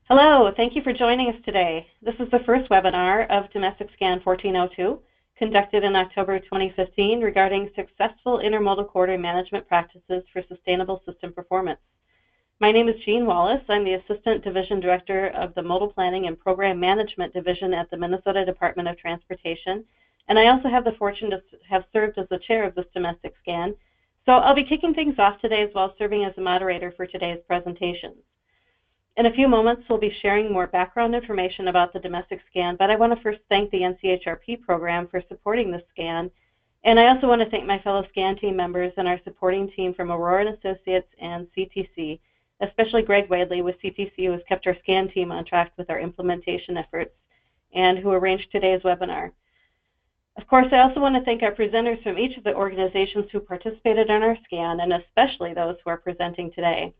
Hello, thank you for joining us today. This is the first webinar of Domestic Scan 1402, conducted in October 2015 regarding successful intermodal corridor management practices for sustainable system performance. My name is Jean Wallace. I'm the Assistant Division Director of the Modal Planning and Program Management Division at the Minnesota Department of Transportation, and I also have the fortune to have served as the chair of this Domestic Scan. So I'll be kicking things off today as well as serving as a moderator for today's presentations. In a few moments, we'll be sharing more background information about the domestic scan, but I want to first thank the NCHRP program for supporting this scan. And I also want to thank my fellow scan team members and our supporting team from Aurora & Associates and CTC, especially Greg Wadley with CTC, who has kept our scan team on track with our implementation efforts and who arranged today's webinar. Of course, I also want to thank our presenters from each of the organizations who participated in our scan, and especially those who are presenting today.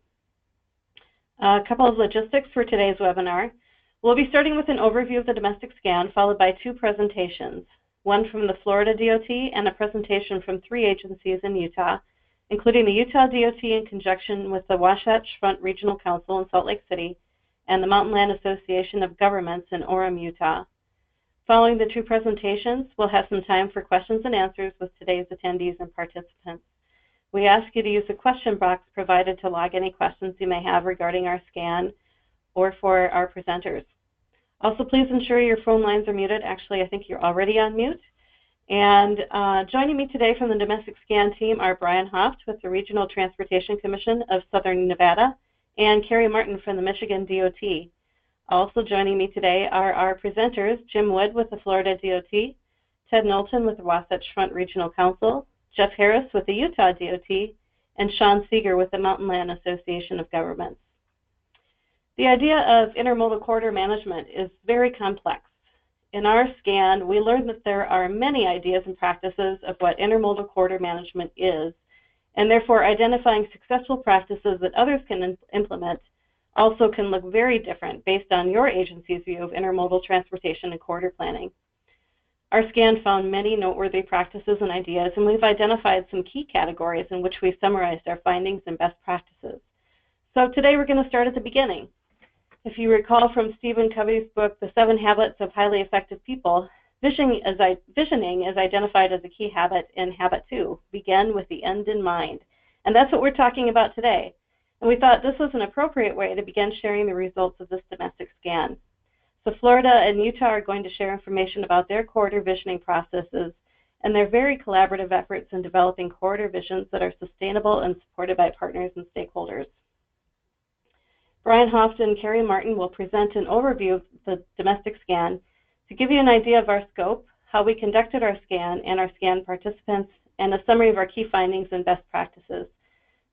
A couple of logistics for today's webinar. We'll be starting with an overview of the domestic scan, followed by two presentations, one from the Florida DOT and a presentation from three agencies in Utah, including the Utah DOT in conjunction with the Wasatch Front Regional Council in Salt Lake City and the Mountain Land Association of Governments in Orem, Utah. Following the two presentations, we'll have some time for questions and answers with today's attendees and participants. We ask you to use the question box provided to log any questions you may have regarding our scan or for our presenters. Also, please ensure your phone lines are muted. Actually, I think you're already on mute. And joining me today from the Domestic Scan team are Brian Hoft with the Regional Transportation Commission of Southern Nevada and Carrie Martin from the Michigan DOT. Also joining me today are our presenters, Jim Wood with the Florida DOT, Ted Knowlton with the Wasatch Front Regional Council, Jeff Harris with the Utah DOT, and Sean Seeger with the Mountain Land Association of Governments. The idea of intermodal corridor management is very complex. In our scan, we learned that there are many ideas and practices of what intermodal corridor management is, and therefore identifying successful practices that others can implement also can look very different based on your agency's view of intermodal transportation and corridor planning. Our scan found many noteworthy practices and ideas, and we've identified some key categories in which we've summarized our findings and best practices. So today we're going to start at the beginning. If you recall from Stephen Covey's book, The 7 Habits of Highly Effective People, visioning is identified as a key habit in Habit 2, begin with the end in mind. And that's what we're talking about today. And we thought this was an appropriate way to begin sharing the results of this domestic scan. So Florida and Utah are going to share information about their corridor visioning processes and their very collaborative efforts in developing corridor visions that are sustainable and supported by partners and stakeholders. Brian Hoft and Carrie Martin will present an overview of the domestic scan to give you an idea of our scope, how we conducted our scan and our scan participants, and a summary of our key findings and best practices.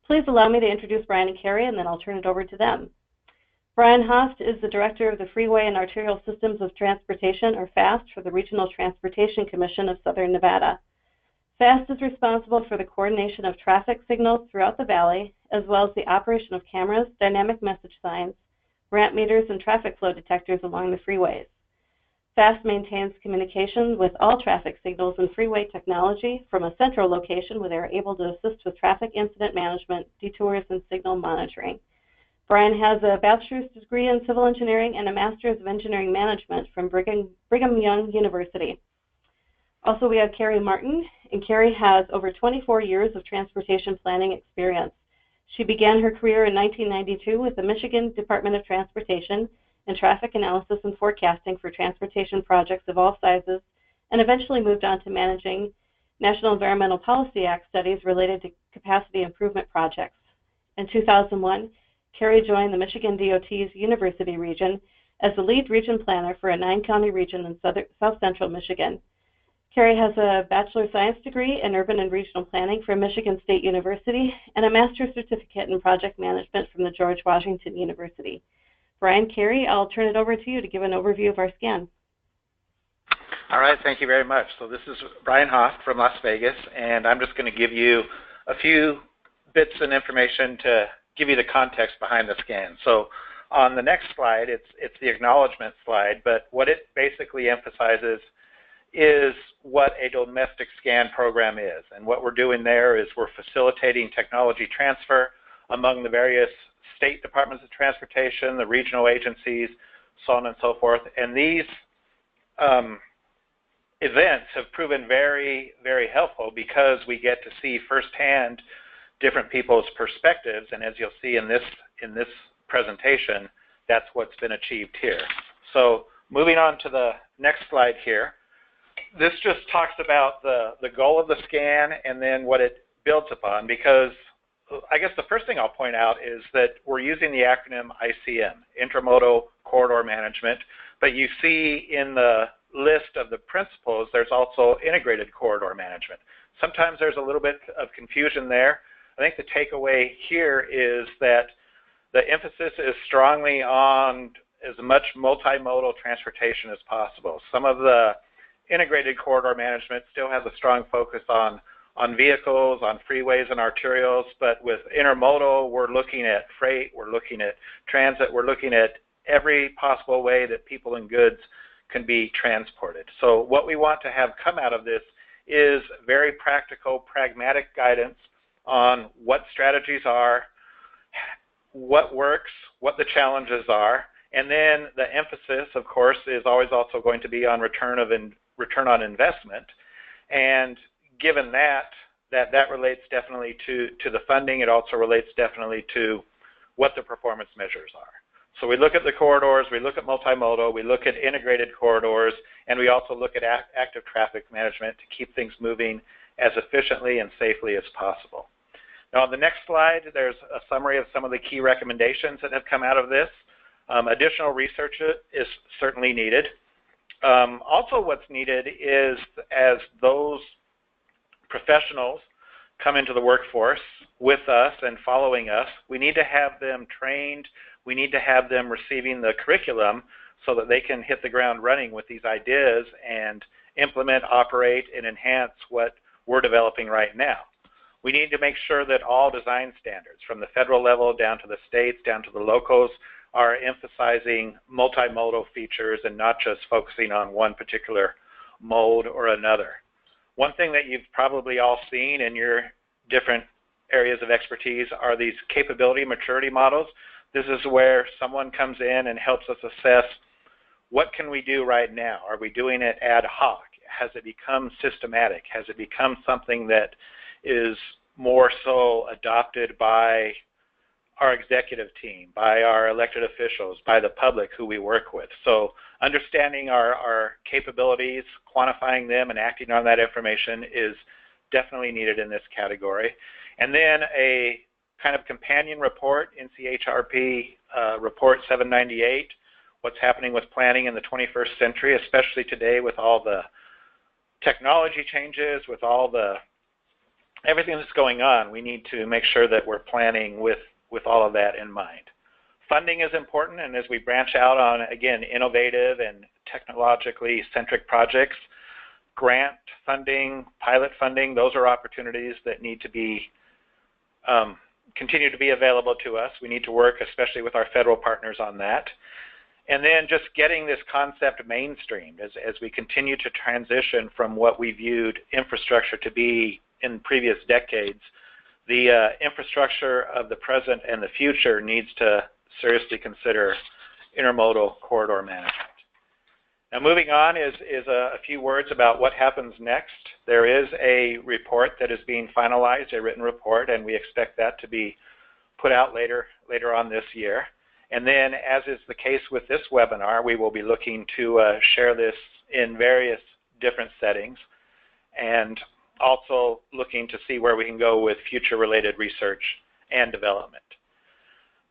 Please allow me to introduce Brian and Carrie, and then I'll turn it over to them. Brian Hoft is the Director of the Freeway and Arterial Systems of Transportation, or FAST, for the Regional Transportation Commission of Southern Nevada. FAST is responsible for the coordination of traffic signals throughout the valley, as well as the operation of cameras, dynamic message signs, ramp meters, and traffic flow detectors along the freeways. FAST maintains communication with all traffic signals and freeway technology from a central location where they are able to assist with traffic incident management, detours, and signal monitoring. Brian has a bachelor's degree in civil engineering and a master's of engineering management from Brigham Young University. Also, we have Carrie Martin, and Carrie has over 24 years of transportation planning experience. She began her career in 1992 with the Michigan Department of Transportation in traffic analysis and forecasting for transportation projects of all sizes, and eventually moved on to managing National Environmental Policy Act studies related to capacity improvement projects. In 2001, Carrie joined the Michigan DOT's University region as the lead region planner for a 9-county region in South Central Michigan. Carrie has a Bachelor of Science degree in Urban and Regional Planning from Michigan State University and a Master's Certificate in Project Management from the George Washington University. Brian, Carrie, I'll turn it over to you to give an overview of our scan. All right, thank you very much. So this is Brian Hoft from Las Vegas, and I'm just going to give you a few bits and information to give you the context behind the scan. So on the next slide, it's the acknowledgement slide, but what it basically emphasizes is what a domestic scan program is. And what we're doing there is we're facilitating technology transfer among the various state departments of transportation, the regional agencies, so on and so forth. And these events have proven very, very helpful because we get to see firsthand different people's perspectives, and as you'll see in this presentation, that's what's been achieved here. So moving on to the next slide here, this just talks about the goal of the scan and then what it builds upon, because I guess the first thing I'll point out is that we're using the acronym ICM, Intermodal Corridor Management, but you see in the list of the principles, there's also integrated corridor management. Sometimes there's a little bit of confusion there. I think the takeaway here is that the emphasis is strongly on as much multimodal transportation as possible. Some of the integrated corridor management still has a strong focus on vehicles, on freeways and arterials, but with intermodal, we're looking at freight, we're looking at transit, we're looking at every possible way that people and goods can be transported. So what we want to have come out of this is very practical, pragmatic guidance on what strategies are, what works, what the challenges are, and then the emphasis, of course, is always also going to be on return on investment. And given that relates definitely to the funding, it also relates definitely to what the performance measures are. So we look at the corridors, we look at multimodal, we look at integrated corridors, and we also look at active traffic management to keep things moving as efficiently and safely as possible. Now on the next slide, there's a summary of some of the key recommendations that have come out of this. Additional research is certainly needed. Also what's needed is as those professionals come into the workforce with us and following us, we need to have them trained, we need to have them receiving the curriculum so that they can hit the ground running with these ideas and implement, operate, and enhance what we're developing right now. We need to make sure that all design standards, from the federal level down to the states, down to the locals, are emphasizing multimodal features and not just focusing on one particular mode or another. One thing that you've probably all seen in your different areas of expertise are these capability maturity models. This is where someone comes in and helps us assess what can we do right now? Are we doing it ad hoc? Has it become systematic? Has it become something that is more so adopted by our executive team, by our elected officials, by the public who we work with? So understanding our capabilities, quantifying them, and acting on that information is definitely needed in this category. And then a kind of companion report, NCHRP Report 798, what's happening with planning in the 21st century, especially today with all the technology changes, with all the everything that's going on. We need to make sure that we're planning with all of that in mind. Funding is important, and as we branch out on, again, innovative and technologically centric projects, grant funding, pilot funding, those are opportunities that need to be continue to be available to us. We need to work, especially with our federal partners, on that. And then just getting this concept mainstreamed as we continue to transition from what we viewed infrastructure to be in previous decades. The infrastructure of the present and the future needs to seriously consider intermodal corridor management. Now moving on is a few words about what happens next. There is a report that is being finalized, a written report, and we expect that to be put out later on this year. And then, as is the case with this webinar, we will be looking to share this in various different settings, and also looking to see where we can go with future-related research and development.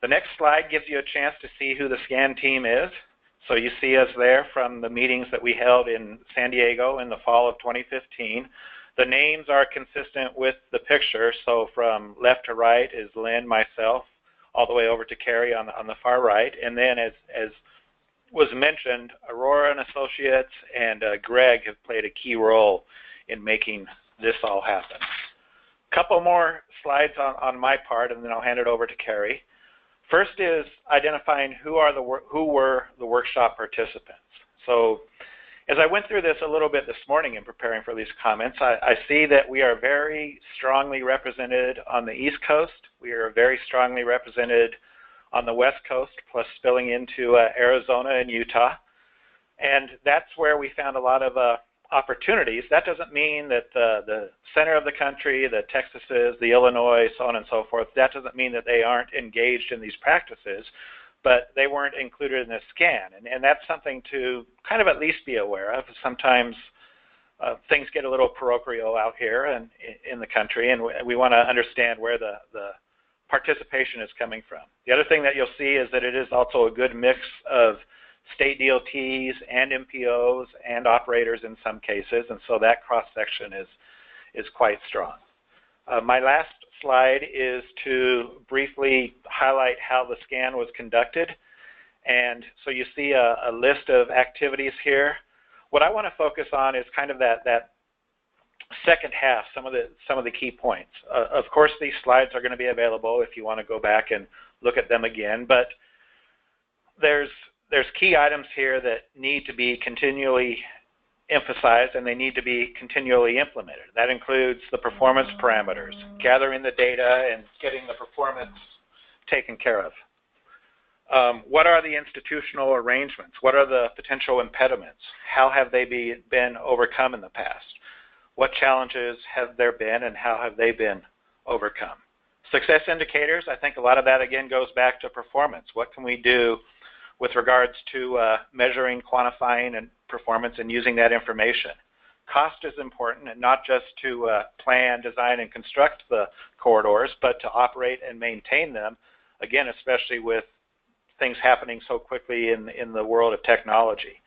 The next slide gives you a chance to see who the SCAN team is. So you see us there from the meetings that we held in San Diego in the fall of 2015. The names are consistent with the picture, so from left to right is Lynn, myself, all the way over to Carrie on the far right. And then as was mentioned, Aurora and Associates and Greg have played a key role in making this all happen. A couple more slides on my part, and then I'll hand it over to Carrie. First is identifying who were the workshop participants. So As I went through this a little bit this morning in preparing for these comments, I see that we are very strongly represented on the East Coast. We are very strongly represented on the West Coast, plus spilling into Arizona and Utah. And that's where we found a lot of opportunities. That doesn't mean that the center of the country, the Texases, the Illinois, so on and so forth, that doesn't mean that they aren't engaged in these practices, but they weren't included in this scan. And that's something to kind of at least be aware of. Sometimes things get a little parochial out here and in the country, and we want to understand where the participation is coming from. The other thing that you'll see is that it is also a good mix of state DOTs and MPOs and operators in some cases, and so that cross-section is quite strong. My last slide is to briefly highlight how the scan was conducted. And so you see a list of activities here. What I want to focus on is kind of that second half, some of the key points. Of course, these slides are going to be available if you want to go back and look at them again, but there's key items here that need to be continually emphasized, and they need to be continually implemented. That includes the performance parameters, gathering the data and getting the performance taken care of. What are the institutional arrangements? What are the potential impediments? How have they been overcome in the past? What challenges have there been, and how have they been overcome? Success indicators, I think a lot of that again goes back to performance. What can we do with regards to measuring, quantifying, and performance and using that information? Cost is important, and not just to plan, design, and construct the corridors, but to operate and maintain them, again, especially with things happening so quickly in the world of technology.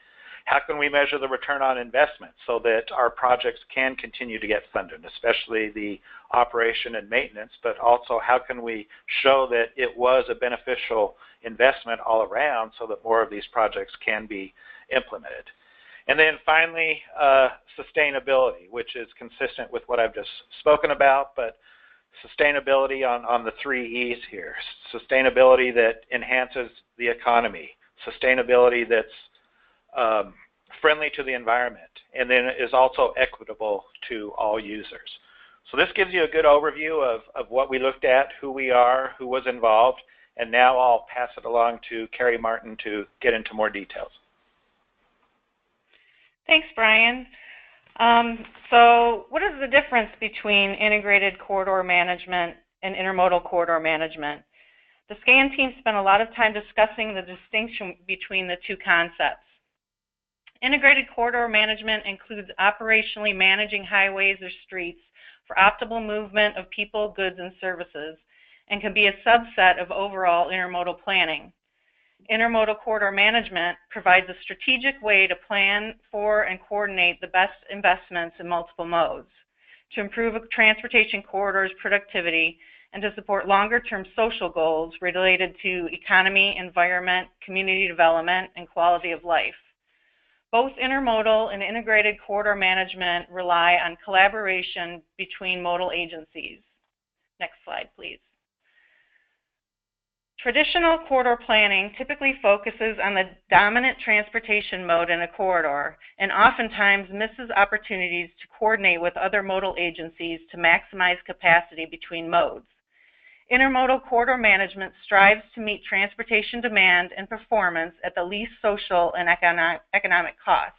How can we measure the return on investment so that our projects can continue to get funded, especially the operation and maintenance, but also how can we show that it was a beneficial investment all around so that more of these projects can be implemented? And then finally, sustainability, which is consistent with what I've just spoken about, but sustainability on the 3 E's here. Sustainability that enhances the economy, sustainability that's friendly to the environment, and then is also equitable to all users. So this gives you a good overview of what we looked at, who we are, who was involved, and now I'll pass it along to Carrie Martin to get into more details. Thanks, Brian. So what is the difference between integrated corridor management and intermodal corridor management? The SCAN team spent a lot of time discussing the distinction between the two concepts. Integrated corridor management includes operationally managing highways or streets for optimal movement of people, goods, and services, and can be a subset of overall intermodal planning. Intermodal corridor management provides a strategic way to plan for and coordinate the best investments in multiple modes, to improve a transportation corridor's productivity, and to support longer-term social goals related to economy, environment, community development, and quality of life. Both intermodal and integrated corridor management rely on collaboration between modal agencies. Next slide, please. Traditional corridor planning typically focuses on the dominant transportation mode in a corridor and oftentimes misses opportunities to coordinate with other modal agencies to maximize capacity between modes. Intermodal corridor management strives to meet transportation demand and performance at the least social and economic costs.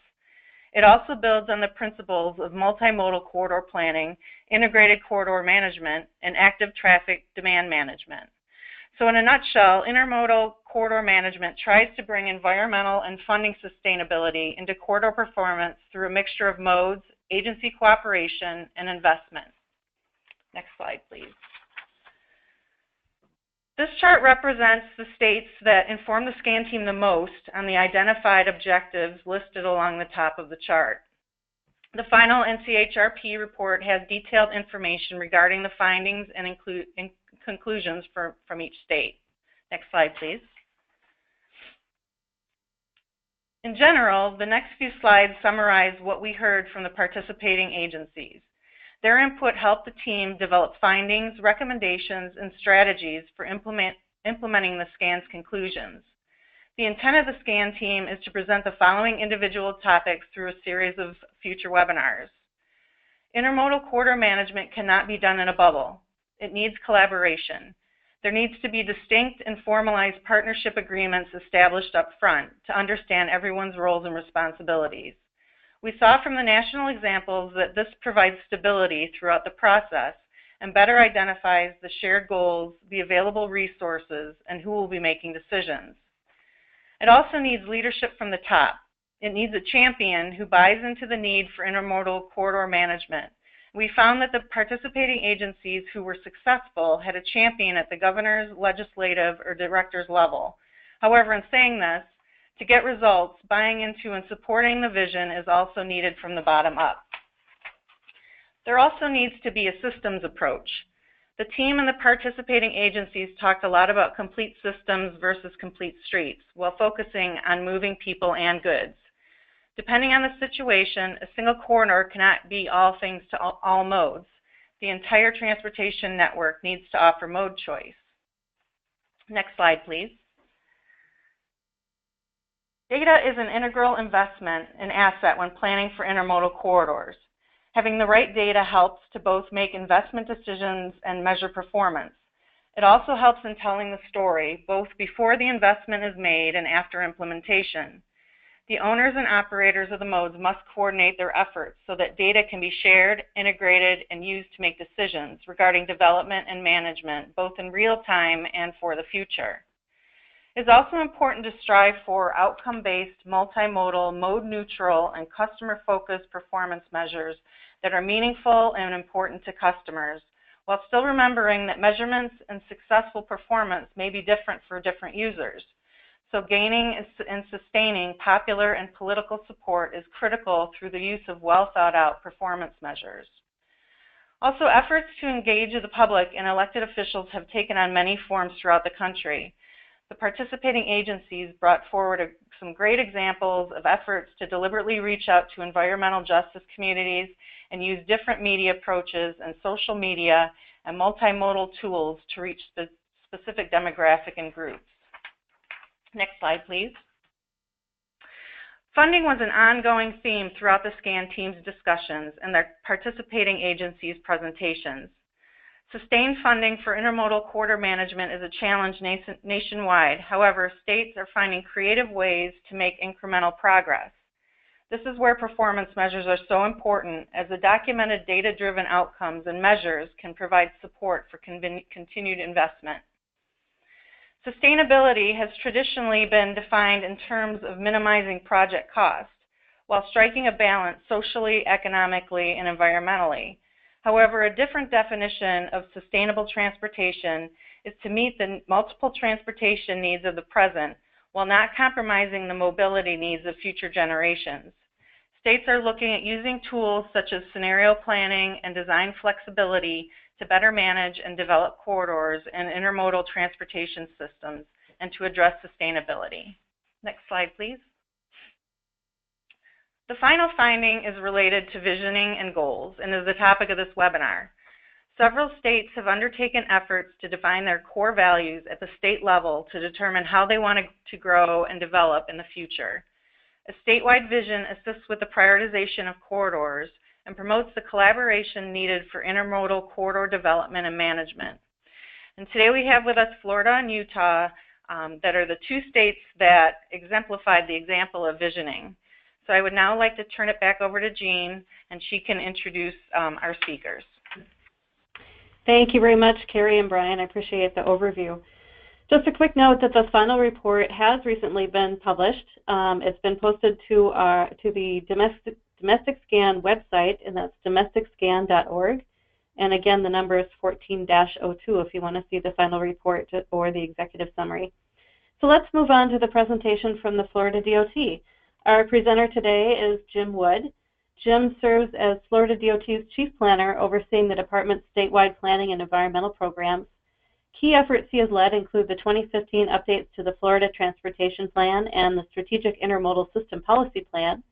It also builds on the principles of multimodal corridor planning, integrated corridor management, and active traffic demand management. So in a nutshell, intermodal corridor management tries to bring environmental and funding sustainability into corridor performance through a mixture of modes, agency cooperation, and investment. Next slide, please. This chart represents the states that inform the SCAN team the most on the identified objectives listed along the top of the chart. The final NCHRP report has detailed information regarding the findings and conclusions from each state. Next slide, please. In general, the next few slides summarize what we heard from the participating agencies. Their input helped the team develop findings, recommendations, and strategies for implementing the SCAN's conclusions. The intent of the SCAN team is to present the following individual topics through a series of future webinars. Intermodal corridor management cannot be done in a bubble. It needs collaboration. There needs to be distinct and formalized partnership agreements established up front to understand everyone's roles and responsibilities. We saw from the national examples that this provides stability throughout the process and better identifies the shared goals, the available resources, and who will be making decisions. It also needs leadership from the top. It needs a champion who buys into the need for intermodal corridor management. We found that the participating agencies who were successful had a champion at the governor's, legislative, or director's level. However, in saying this, to get results, buying into and supporting the vision is also needed from the bottom up. There also needs to be a systems approach. The team and the participating agencies talked a lot about complete systems versus complete streets, while focusing on moving people and goods. Depending on the situation, a single corridor cannot be all things to all modes. The entire transportation network needs to offer mode choice. Next slide, please. Data is an integral investment and asset when planning for intermodal corridors. Having the right data helps to both make investment decisions and measure performance. It also helps in telling the story, both before the investment is made and after implementation. The owners and operators of the modes must coordinate their efforts so that data can be shared, integrated, and used to make decisions regarding development and management, both in real time and for the future. It's also important to strive for outcome-based, multimodal, mode-neutral, and customer-focused performance measures that are meaningful and important to customers, while still remembering that measurements and successful performance may be different for different users. So gaining and sustaining popular and political support is critical through the use of well-thought-out performance measures. Also, efforts to engage the public and elected officials have taken on many forms throughout the country. The participating agencies brought forward some great examples of efforts to deliberately reach out to environmental justice communities and use different media approaches and social media and multimodal tools to reach the specific demographic and groups. Next slide, please. Funding was an ongoing theme throughout the SCAN team's discussions and their participating agencies' presentations. Sustained funding for intermodal corridor management is a challenge nationwide. However, states are finding creative ways to make incremental progress. This is where performance measures are so important, as the documented data-driven outcomes and measures can provide support for continued investment. Sustainability has traditionally been defined in terms of minimizing project cost, while striking a balance socially, economically, and environmentally. However, a different definition of sustainable transportation is to meet the multiple transportation needs of the present while not compromising the mobility needs of future generations. States are looking at using tools such as scenario planning and design flexibility to better manage and develop corridors and intermodal transportation systems and to address sustainability. Next slide, please. The final finding is related to visioning and goals and is the topic of this webinar. Several states have undertaken efforts to define their core values at the state level to determine how they want to grow and develop in the future. A statewide vision assists with the prioritization of corridors and promotes the collaboration needed for intermodal corridor development and management. And today we have with us Florida and Utah that are the two states that exemplified the example of visioning. So I would now like to turn it back over to Jean, and she can introduce our speakers. Thank you very much, Carrie and Brian. I appreciate the overview. Just a quick note that the final report has recently been published. It's been posted to the Domestic Scan website, and that's domesticscan.org. And again, the number is 14-02 if you want to see the final report or the executive summary. So let's move on to the presentation from the Florida DOT. Our presenter today is Jim Wood. Jim serves as Florida DOT's Chief Planner, overseeing the department's statewide planning and environmental programs. Key efforts he has led include the 2015 updates to the Florida Transportation Plan and the Strategic Intermodal System Policy Plan,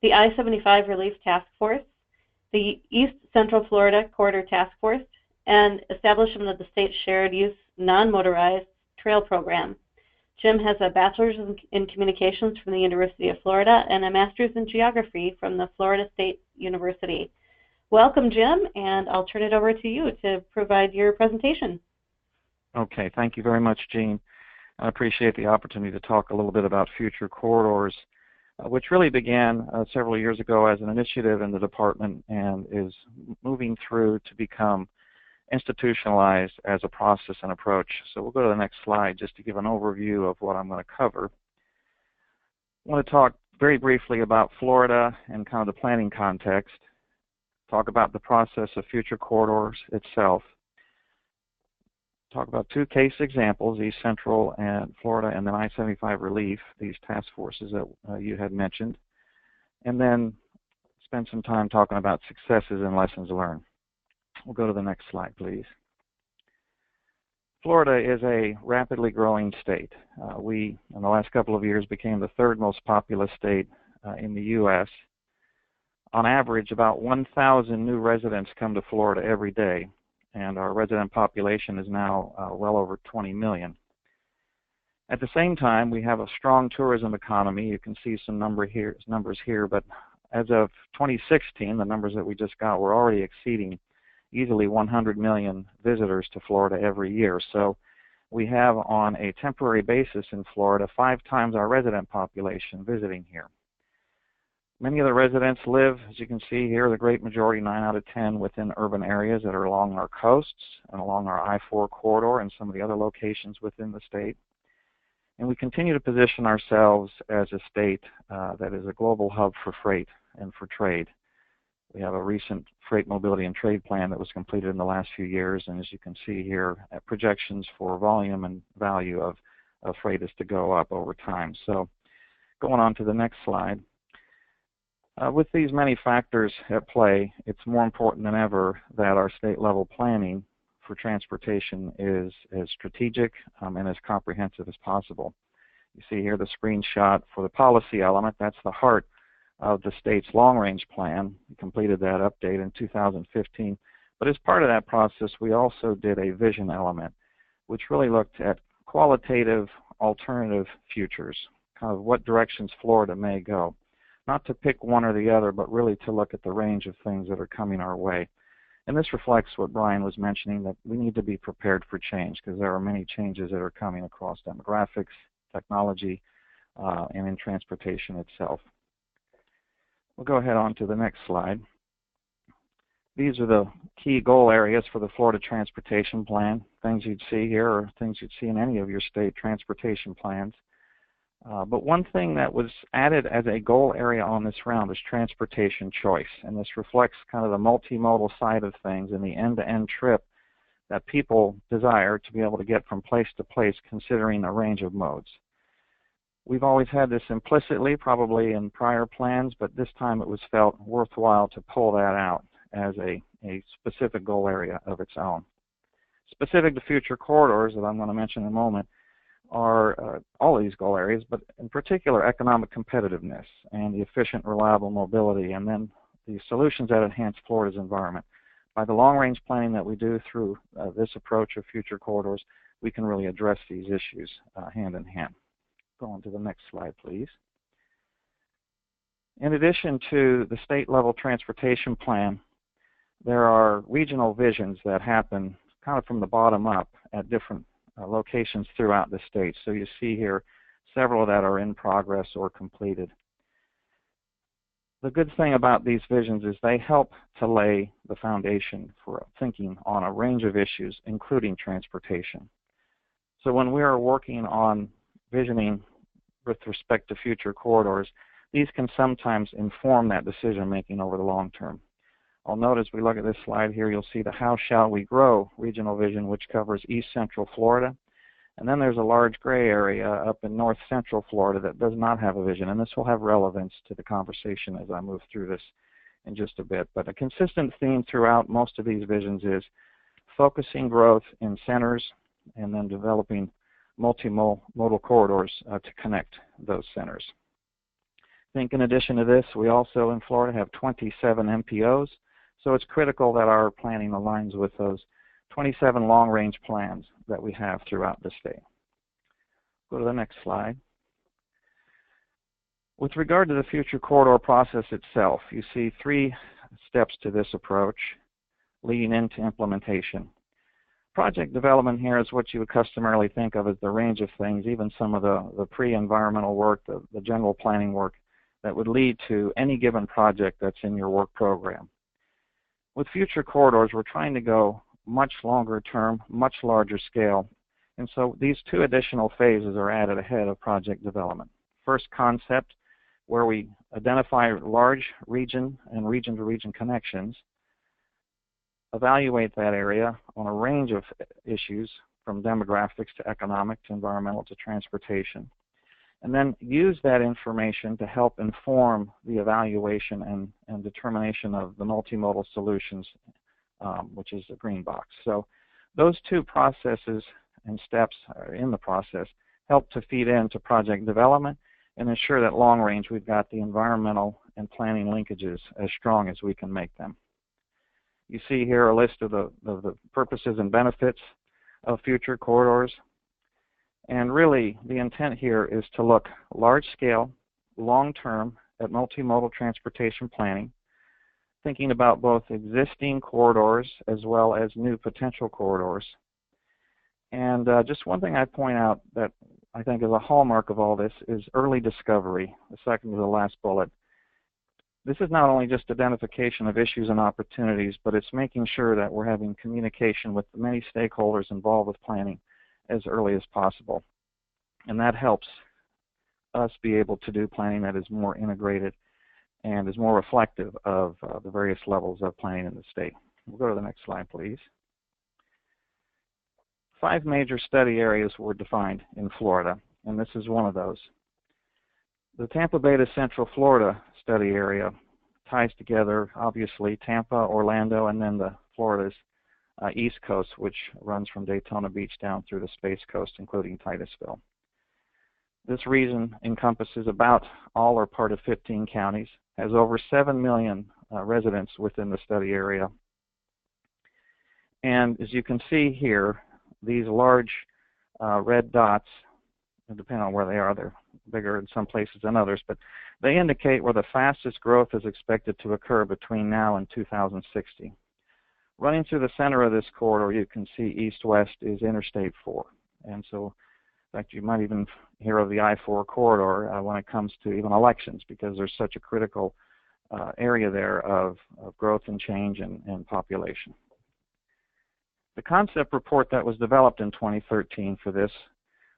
the I-75 Relief Task Force, the East Central Florida Corridor Task Force, and establishment of the state's shared use non-motorized trail program. Jim has a bachelor's in communications from the University of Florida and a master's in geography from the Florida State University. Welcome, Jim, and I'll turn it over to you to provide your presentation. Okay, thank you very much, Jean. I appreciate the opportunity to talk a little bit about future corridors, which really began several years ago as an initiative in the department and is moving through to become institutionalized as a process and approach. So we'll go to the next slide just to give an overview of what I'm going to cover. I want to talk very briefly about Florida and kind of the planning context, talk about the process of future corridors itself, talk about two case examples, East Central and Florida and then I-75 Relief, these task forces that you had mentioned, and then spend some time talking about successes and lessons learned. We'll go to the next slide, please. Florida is a rapidly growing state. We, in the last couple of years, became the third most populous state in the U.S. On average, about 1,000 new residents come to Florida every day, and our resident population is now well over 20 million. At the same time, we have a strong tourism economy. You can see some numbers here, but as of 2016, the numbers that we just got were already exceeding easily 100 million visitors to Florida every year. So we have on a temporary basis in Florida 5 times our resident population visiting here. Many of the residents live, as you can see here, the great majority, 9 out of 10, within urban areas that are along our coasts and along our I-4 corridor and some of the other locations within the state. And we continue to position ourselves as a state that is a global hub for freight and for trade. We have a recent freight mobility and trade plan that was completed in the last few years, and as you can see here, projections for volume and value of freight is to go up over time. So going on to the next slide. With these many factors at play, it's more important than ever that our state-level planning for transportation is as strategic and as comprehensive as possible. You see here the screenshot for the policy element. That's the heart of the state's long-range plan. We completed that update in 2015. But as part of that process, we also did a vision element, which really looked at qualitative alternative futures, kind of what directions Florida may go. Not to pick one or the other, but really to look at the range of things that are coming our way. And this reflects what Brian was mentioning, that we need to be prepared for change because there are many changes that are coming across demographics, technology, and in transportation itself. We'll go ahead on to the next slide. These are the key goal areas for the Florida Transportation Plan. Things you'd see here are things you'd see in any of your state transportation plans. But one thing that was added as a goal area on this round is transportation choice. And this reflects kind of the multimodal side of things and the end-to-end trip that people desire to be able to get from place to place, considering a range of modes. We've always had this implicitly, probably in prior plans, but this time it was felt worthwhile to pull that out as a specific goal area of its own. Specific to future corridors that I'm going to mention in a moment are all of these goal areas, but in particular economic competitiveness and the efficient, reliable mobility, and then the solutions that enhance Florida's environment. By the long-range planning that we do through this approach of future corridors, we can really address these issues hand in hand. Go on to the next slide, please. In addition to the state-level transportation plan, there are regional visions that happen kind of from the bottom up at different locations throughout the state. So you see here several that are in progress or completed. The good thing about these visions is they help to lay the foundation for thinking on a range of issues, including transportation. So when we are working on visioning with respect to future corridors, these can sometimes inform that decision making over the long term. I'll note as we look at this slide here, you'll see the How Shall We Grow regional vision, which covers East Central Florida. And then there's a large gray area up in North Central Florida that does not have a vision, and this will have relevance to the conversation as I move through this in just a bit. But a consistent theme throughout most of these visions is focusing growth in centers and then developing multimodal corridors to connect those centers. I think in addition to this, we also in Florida have 27 MPOs, so it's critical that our planning aligns with those 27 long-range plans that we have throughout the state. Go to the next slide. With regard to the future corridor process itself, you see 3 steps to this approach leading into implementation. Project development here is what you would customarily think of as the range of things, even some of the pre-environmental work, the general planning work that would lead to any given project that's in your work program. With future corridors, we're trying to go much longer term, much larger scale, and so these 2 additional phases are added ahead of project development. First, concept, where we identify large region and region-to-region connections, evaluate that area on a range of issues from demographics to economic to environmental to transportation, and then use that information to help inform the evaluation and determination of the multimodal solutions, which is the green box. So those 2 processes and steps in the process help to feed into project development and ensure that long range we've got the environmental and planning linkages as strong as we can make them. You see here a list of the purposes and benefits of future corridors. And really, the intent here is to look large-scale, long-term at multimodal transportation planning, thinking about both existing corridors as well as new potential corridors. And just one thing I'd point out that I think is a hallmark of all this is early discovery, the second to the last bullet. This is not only just identification of issues and opportunities, but it's making sure that we're having communication with the many stakeholders involved with planning as early as possible. And that helps us be able to do planning that is more integrated and is more reflective of the various levels of planning in the state. We'll go to the next slide, please. 5 major study areas were defined in Florida, and this is one of those. The Tampa Bay to Central Florida study area ties together, obviously, Tampa, Orlando, and then the Florida's East Coast, which runs from Daytona Beach down through the Space Coast, including Titusville. This region encompasses about all or part of 15 counties, has over 7 million residents within the study area. And as you can see here, these large red dots, depending on where they are, they're bigger in some places than others, but they indicate where the fastest growth is expected to occur between now and 2060. Running through the center of this corridor, you can see east-west is Interstate 4. And so, in fact, you might even hear of the I-4 corridor when it comes to even elections, because there's such a critical area there of growth and change and population. The concept report that was developed in 2013 for this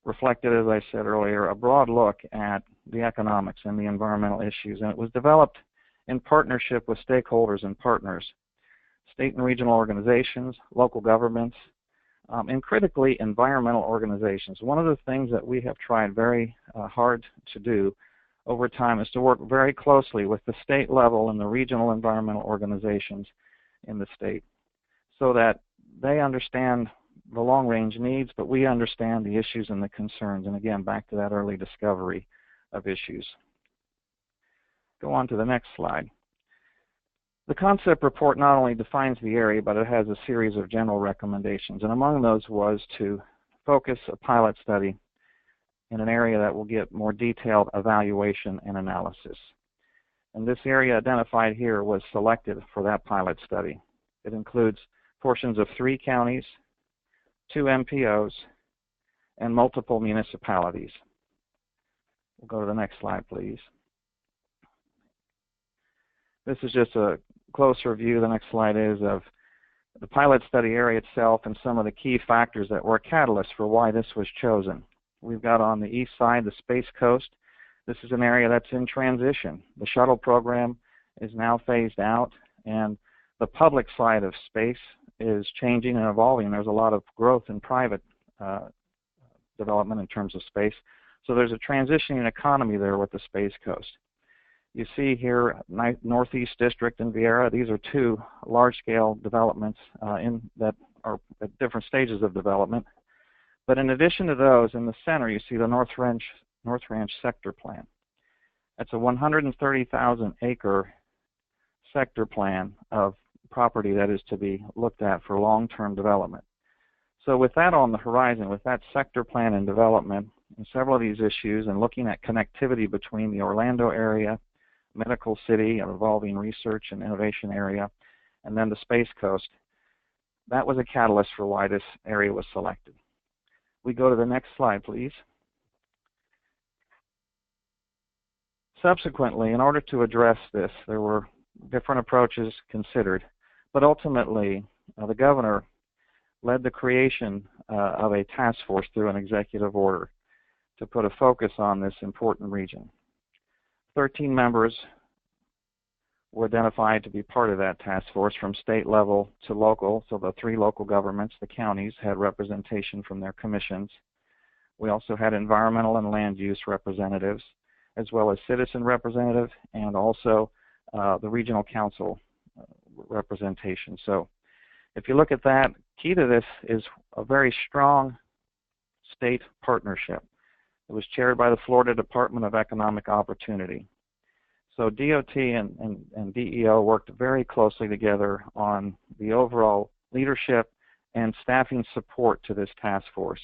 reflected, as I said earlier, a broad look at the economics and the environmental issues, and it was developed in partnership with stakeholders and partners, state and regional organizations, local governments, and critically environmental organizations. One of the things that we have tried very hard to do over time is to work very closely with the state level and the regional environmental organizations in the state so that they understand the long-range needs, but we understand the issues and the concerns. And again, back to that early discovery of issues. Go on to the next slide. The concept report not only defines the area, but it has a series of general recommendations. And among those was to focus a pilot study in an area that will get more detailed evaluation and analysis. And this area identified here was selected for that pilot study. It includes portions of 3 counties, 2 MPOs, and multiple municipalities. We'll go to the next slide, please. This is just a closer view, the next slide is, of the pilot study area itself and some of the key factors that were catalysts for why this was chosen. We've got on the east side the Space Coast. This is an area that's in transition. The shuttle program is now phased out, and the public side of space is changing and evolving. There's a lot of growth in private development in terms of space. So there's a transitioning economy there with the Space Coast. You see here Northeast District and Viera. These are 2 large-scale developments that are at different stages of development. But in addition to those, in the center you see the North Ranch sector plan. That's a 130,000 acre sector plan of property that is to be looked at for long-term development. So with that on the horizon, with that sector plan in development, in several of these issues and looking at connectivity between the Orlando area, Medical City, an evolving research and innovation area, and then the Space Coast, that was a catalyst for why this area was selected. We go to the next slide, please. Subsequently, in order to address this, there were different approaches considered, but ultimately the governor led the creation of a task force through an executive order to put a focus on this important region. 13 members were identified to be part of that task force from state level to local, so the 3 local governments, the counties, had representation from their commissions. We also had environmental and land use representatives, as well as citizen representative, and also the regional council representation. So if you look at that, key to this is a very strong state partnership. It was chaired by the Florida Department of Economic Opportunity. So DOT and DEO worked very closely together on the overall leadership and staffing support to this task force.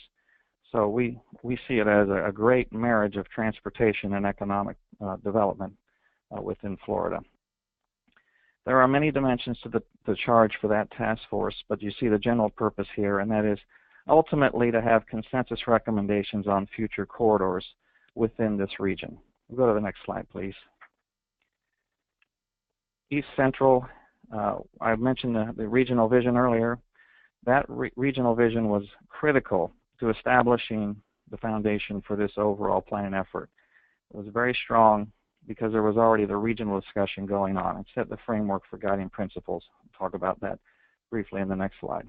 So we see it as a great marriage of transportation and economic development within Florida. There are many dimensions to the charge for that task force, but you see the general purpose here, and that is ultimately to have consensus recommendations on future corridors within this region. We'll go to the next slide, please. East Central, I mentioned the regional vision earlier. That regional vision was critical to establishing the foundation for this overall plan effort. It was very strong because there was already the regional discussion going on and set the framework for guiding principles. I'll talk about that briefly in the next slide.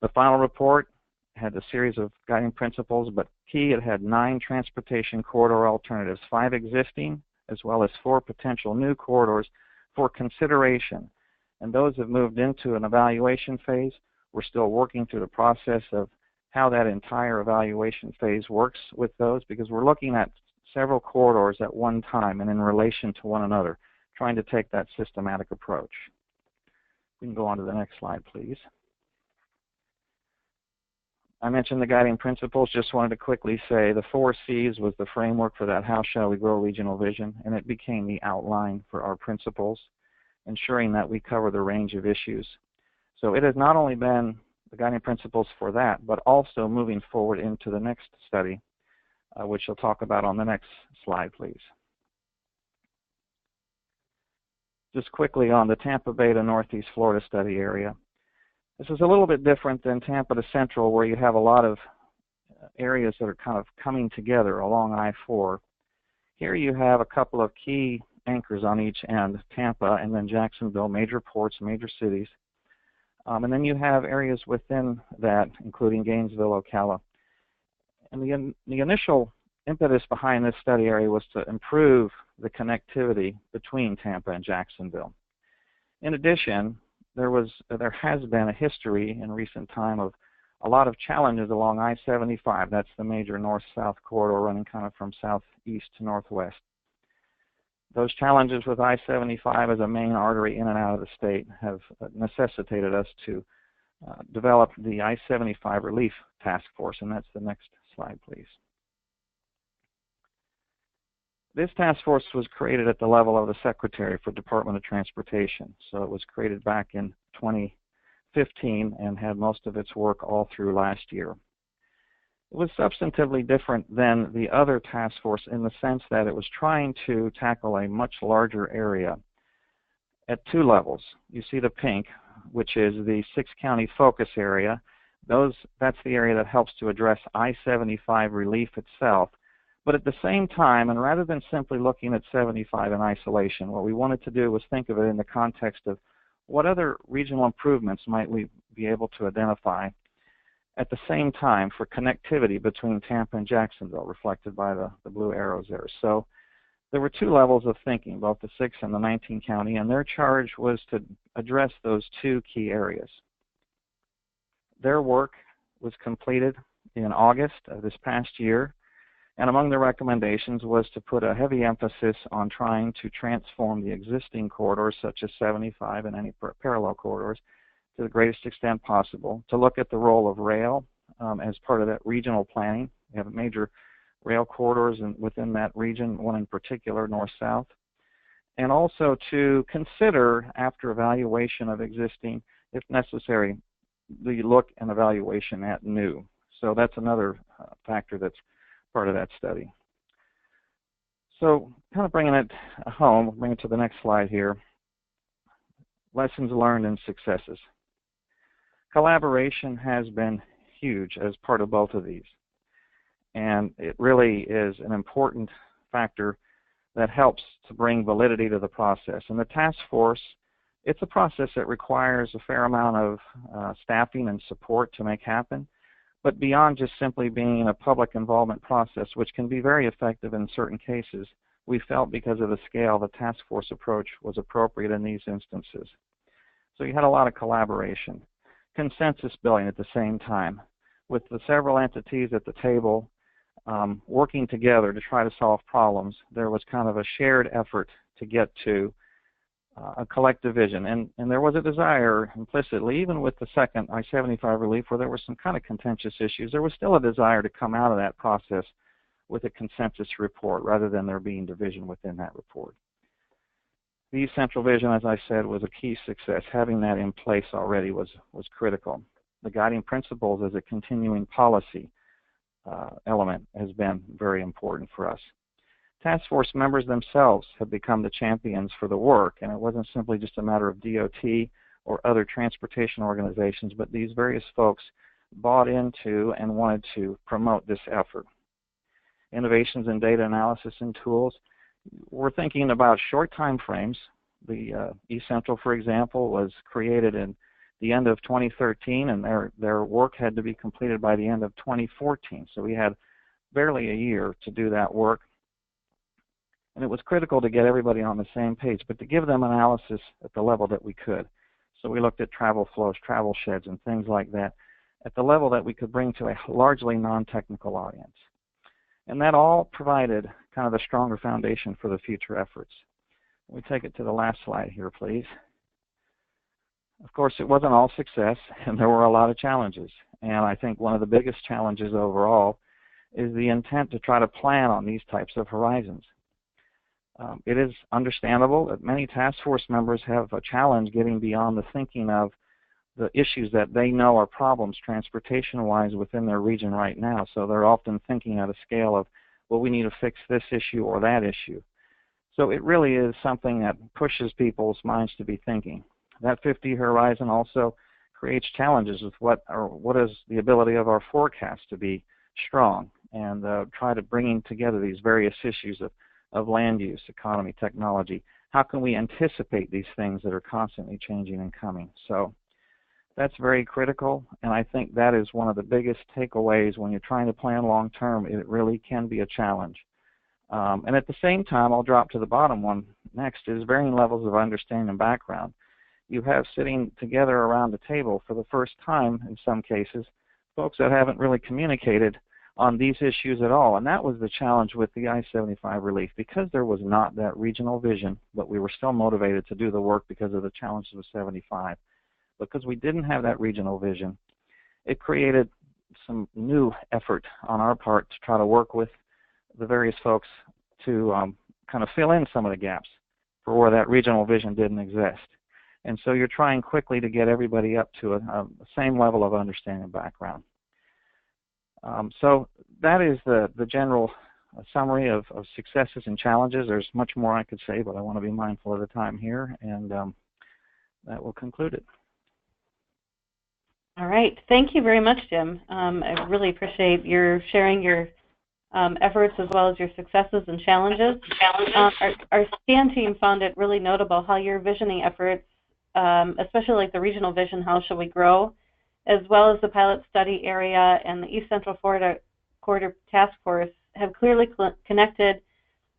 The final report had a series of guiding principles, but key, it had 9 transportation corridor alternatives, 5 existing, as well as 4 potential new corridors for consideration. And those have moved into an evaluation phase. We're still working through the process of how that entire evaluation phase works with those, because we're looking at several corridors at one time and in relation to one another, trying to take that systematic approach. We can go on to the next slide, please. I mentioned the guiding principles. Just wanted to quickly say the 4 C's was the framework for that How Shall We Grow regional vision, and it became the outline for our principles, ensuring that we cover the range of issues. So it has not only been the guiding principles for that, but also moving forward into the next study, which I'll talk about on the next slide, please. Just quickly on the Tampa Bay to Northeast Florida study area. This is a little bit different than Tampa to Central, where you have a lot of areas that are kind of coming together along I-4. Here you have a couple of key anchors on each end, Tampa and then Jacksonville, major ports, major cities. And then you have areas within that, including Gainesville, Ocala. And the initial impetus behind this study area was to improve the connectivity between Tampa and Jacksonville. In addition, there has been a history in recent time of a lot of challenges along I-75. That's the major north-south corridor running kind of from southeast to northwest. Those challenges with I-75 as a main artery in and out of the state have necessitated us to develop the I-75 Relief Task Force, and that's the next slide, please. This task force was created at the level of the Secretary for Department of Transportation. So it was created back in 2015 and had most of its work all through last year. It was substantively different than the other task force in the sense that it was trying to tackle a much larger area at 2 levels. You see the pink, which is the 6-county focus area. That's the area that helps to address I-75 relief itself. But at the same time, and rather than simply looking at 75 in isolation, what we wanted to do was think of it in the context of what other regional improvements might we be able to identify at the same time for connectivity between Tampa and Jacksonville, reflected by the blue arrows there. So there were 2 levels of thinking, both the 6 and the 19 county, and their charge was to address those 2 key areas. Their work was completed in August of this past year, and among the recommendations was to put a heavy emphasis on trying to transform the existing corridors, such as 75 and any parallel corridors, to the greatest extent possible, to look at the role of rail as part of that regional planning. We have a major rail corridors within that region, one in particular, north-south, and also to consider, after evaluation of existing, if necessary, the look and evaluation at new. So that's another factor that's part of that study. So kind of bringing it home, bring it to the next slide here, lessons learned and successes. Collaboration has been huge as part of both of these. And it really is an important factor that helps to bring validity to the process. And the task force, it's a process that requires a fair amount of staffing and support to make happen. But beyond just simply being a public involvement process, which can be very effective in certain cases, we felt because of the scale, the task force approach was appropriate in these instances. So you had a lot of collaboration, consensus building at the same time, with the several entities at the table working together to try to solve problems. There was kind of a shared effort to get to a collective vision. And there was a desire implicitly, even with the second I-75 relief, where there were some kind of contentious issues, there was still a desire to come out of that process with a consensus report rather than there being division within that report. The East Central Vision, as I said, was a key success. Having that in place already was critical. The guiding principles as a continuing policy element has been very important for us. Task force members themselves have become the champions for the work, and it wasn't simply just a matter of DOT or other transportation organizations, but these various folks bought into and wanted to promote this effort. Innovations in data analysis and tools. We're thinking about short time frames. The East Central, for example, was created in the end of 2013, and their work had to be completed by the end of 2014. So we had barely a year to do that work. And it was critical to get everybody on the same page, but to give them analysis at the level that we could. So we looked at travel flows, travel sheds, and things like that at the level that we could bring to a largely non-technical audience. And that all provided kind of a stronger foundation for the future efforts. We take it to the last slide here, please. Of course, it wasn't all success, and there were a lot of challenges. And I think one of the biggest challenges overall is the intent to try to plan on these types of horizons. It is understandable that many task force members have a challenge getting beyond the thinking of the issues that they know are problems transportation-wise within their region right now. So they're often thinking at a scale of, well, we need to fix this issue or that issue. So it really is something that pushes people's minds to be thinking. That 50 horizon also creates challenges with what is the ability of our forecast to be strong and try to bringing together these various issues of land use, economy, technology. How can we anticipate these things that are constantly changing and coming? So that's very critical, and I think that is one of the biggest takeaways when you're trying to plan long term. It really can be a challenge. And at the same time, I'll drop to the bottom one next, is varying levels of understanding and background. You have sitting together around the table for the first time, in some cases, folks that haven't really communicated on these issues at all. And that was the challenge with the I-75 relief. Because there was not that regional vision, but we were still motivated to do the work because of the challenges of 75. Because we didn't have that regional vision, it created some new effort on our part to try to work with the various folks to kind of fill in some of the gaps for where that regional vision didn't exist. And so you're trying quickly to get everybody up to a same level of understanding and background. So that is the general summary of successes and challenges. There's much more I could say, but I want to be mindful of the time here, and that will conclude it. All right. Thank you very much, Jim. I really appreciate your sharing your efforts as well as your successes and challenges. Our SCAN team found it really notable how your visioning efforts, especially like the regional vision, how shall we grow, as well as the pilot study area and the East Central Corridor Task Force have clearly connected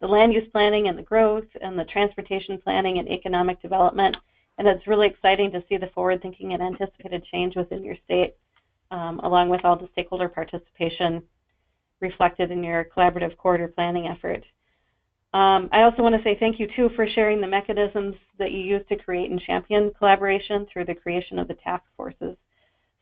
the land use planning and the growth and the transportation planning and economic development. And it's really exciting to see the forward thinking and anticipated change within your state, along with all the stakeholder participation reflected in your collaborative corridor planning effort. I also want to say thank you, too, for sharing the mechanisms that you use to create and champion collaboration through the creation of the task forces.